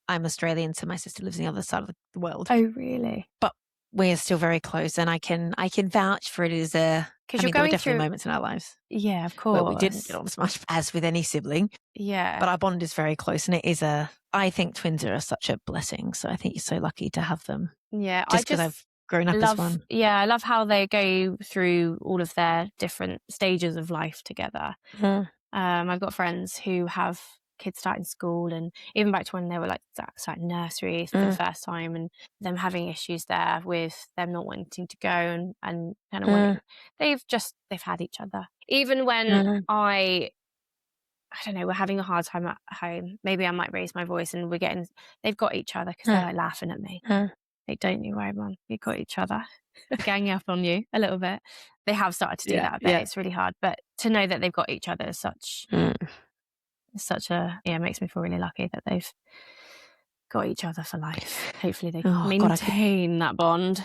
Speaker 1: I'm Australian, so my sister lives on the other side of the world.
Speaker 2: Oh, really?
Speaker 1: But we're still very close, and I can vouch for it as a.
Speaker 2: Because
Speaker 1: there were definitely moments in our lives.
Speaker 2: Yeah, of course.
Speaker 1: Where we didn't get on as much as with any sibling.
Speaker 2: Yeah.
Speaker 1: But our bond is very close, and it is I think twins are such a blessing. So I think you're so lucky to have them.
Speaker 2: Yeah.
Speaker 1: Just because I've grown up as one.
Speaker 2: Yeah, I love how they go through all of their different stages of life together. I've got friends who have kids starting school, and even back to when they were like starting nursery for the first time, and them having issues there with them not wanting to go and kind of wanting, they've had each other. Even when I don't know, we're having a hard time at home, maybe I might raise my voice and they've got each other because they're like laughing at me. Like, don't you worry, Mum, you've got each other. Ganging up on you a little bit. They have started to do that a bit. It's really hard, but to know that they've got each other is such it makes me feel really lucky that they've got each other for life. Hopefully they can maintain that bond.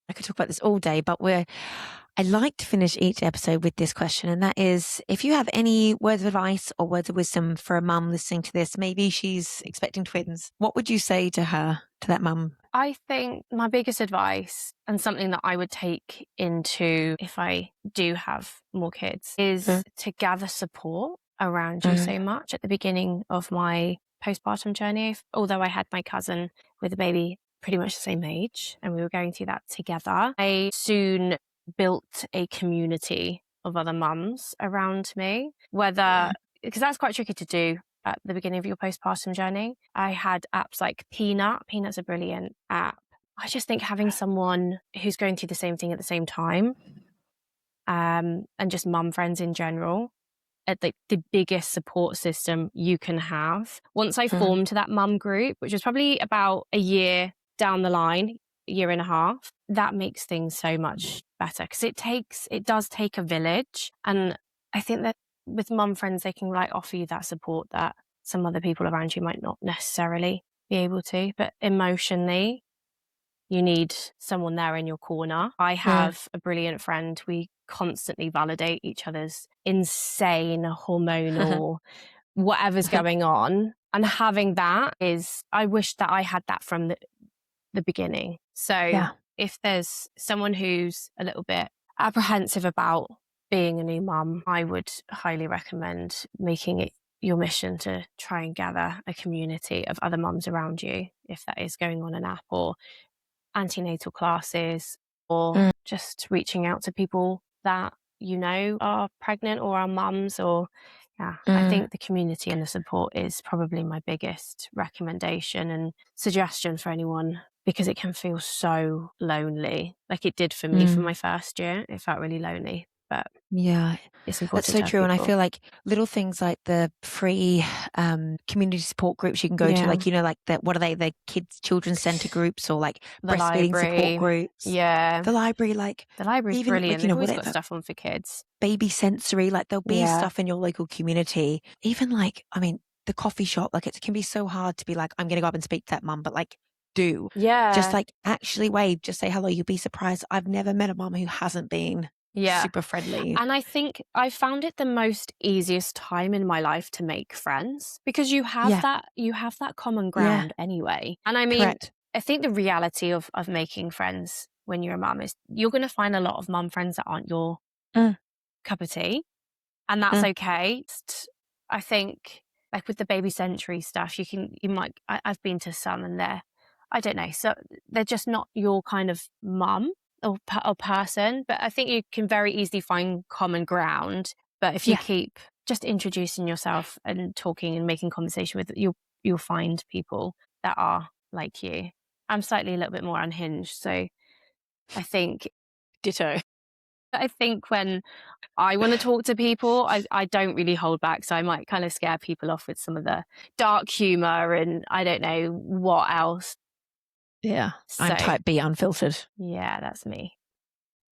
Speaker 1: I could talk about this all day, but I like to finish each episode with this question, and that is, if you have any words of advice or words of wisdom for a mum listening to this, maybe she's expecting twins, what would you say to her, to that mum?
Speaker 2: I think my biggest advice, and something that I would take into if I do have more kids, is to gather support around you so much. At the beginning of my postpartum journey, although I had my cousin with a baby pretty much the same age and we were going through that together, I soon built a community of other mums around me, because that's quite tricky to do at the beginning of your postpartum journey. I had apps like Peanut's a brilliant app. I just think having someone who's going through the same thing at the same time, and just mum friends in general, at the biggest support system you can have. Once I formed that mum group, which was probably about a year down the line, a year and a half, that makes things so much better, because it does take a village. And I think that with mum friends, they can offer you that support that some other people around you might not necessarily be able to. But emotionally, you need someone there in your corner. I have a brilliant friend. We constantly validate each other's insane hormonal whatever's going on. And having that I wish that I had that from the beginning. So if there's someone who's a little bit apprehensive about being a new mum, I would highly recommend making it your mission to try and gather a community of other mums around you, if that is going on an app or antenatal classes, or just reaching out to people that are pregnant or are mums, or I think the community and the support is probably my biggest recommendation and suggestion for anyone, because it can feel so lonely, like it did for me for my first year. It felt really lonely, but it's important.
Speaker 1: That's so true. And I feel like little things like the free community support groups you can go to, like what are they, the children's centre groups, or like
Speaker 2: the
Speaker 1: breastfeeding
Speaker 2: library
Speaker 1: support groups.
Speaker 2: The library,
Speaker 1: the
Speaker 2: library's
Speaker 1: even,
Speaker 2: brilliant. They've always got stuff on for kids.
Speaker 1: Baby sensory, there'll be stuff in your local community. Even the coffee shop, it can be so hard to be like, I'm going to go up and speak to that mum, but just actually wave, just say hello. You'll be surprised. I've never met a mum who hasn't been super friendly.
Speaker 2: And I think I found it the most easiest time in my life to make friends, because you have that common ground anyway. And
Speaker 1: Correct.
Speaker 2: I think the reality of making friends when you're a mum is you're going to find a lot of mum friends that aren't your cup of tea, and that's okay. I think with the baby sensory stuff, I've been to some, and I don't know, so they're just not your kind of mum or person. But I think you can very easily find common ground. But if you keep just introducing yourself and talking and making conversation with, you'll find people that are like you. I'm slightly a little bit more unhinged, so I think
Speaker 1: ditto.
Speaker 2: I think when I want to talk to people, I don't really hold back. So I might kind of scare people off with some of the dark humor and I don't know what else.
Speaker 1: Yeah. I'm
Speaker 2: So
Speaker 1: type B unfiltered.
Speaker 2: yeah, that's me.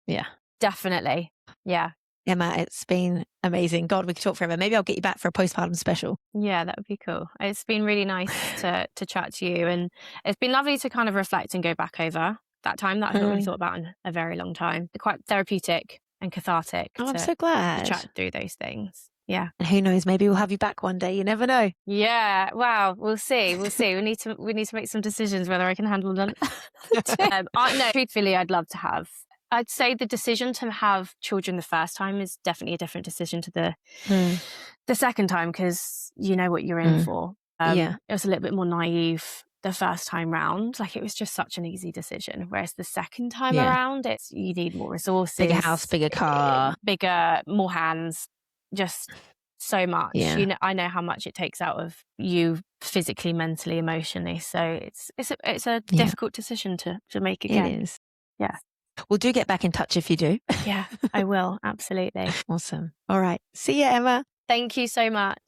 Speaker 1: Yeah.
Speaker 2: Definitely. Yeah.
Speaker 1: Emma, it's been amazing. God, we could talk forever. Maybe I'll get you back for a postpartum special.
Speaker 2: Yeah, that would be cool. It's been really nice to chat to you, and it's been lovely to kind of reflect and go back over that time that I've not really
Speaker 1: Mm.
Speaker 2: thought about in a very long time. Quite therapeutic and cathartic
Speaker 1: Oh, I'm
Speaker 2: to
Speaker 1: so glad.
Speaker 2: chat through those things. Yeah.
Speaker 1: And who knows, maybe we'll have you back one day. You never know.
Speaker 2: Yeah. Wow. We'll see. We'll see. We need to make some decisions whether I can handle them. No, truthfully, I'd love to have. I'd say the decision to have children the first time is definitely a different decision to
Speaker 1: Mm.
Speaker 2: the second time because you know what you're in
Speaker 1: Mm.
Speaker 2: for.
Speaker 1: Yeah.
Speaker 2: It was a little bit more naive the first time round. Like it was just such an easy decision. Whereas the second time
Speaker 1: Yeah.
Speaker 2: around, it's you need more resources,
Speaker 1: Bigger house, bigger car.
Speaker 2: bigger, more hands, just so much.
Speaker 1: Yeah.
Speaker 2: You know, I know how much it takes out of you physically, mentally, emotionally. So it's a
Speaker 1: Yeah.
Speaker 2: difficult decision to make again.
Speaker 1: It is.
Speaker 2: Yeah.
Speaker 1: Well, do get back in touch if you do.
Speaker 2: Yeah, I will. Absolutely.
Speaker 1: Awesome. All right. See you, Emma.
Speaker 2: Thank you so much.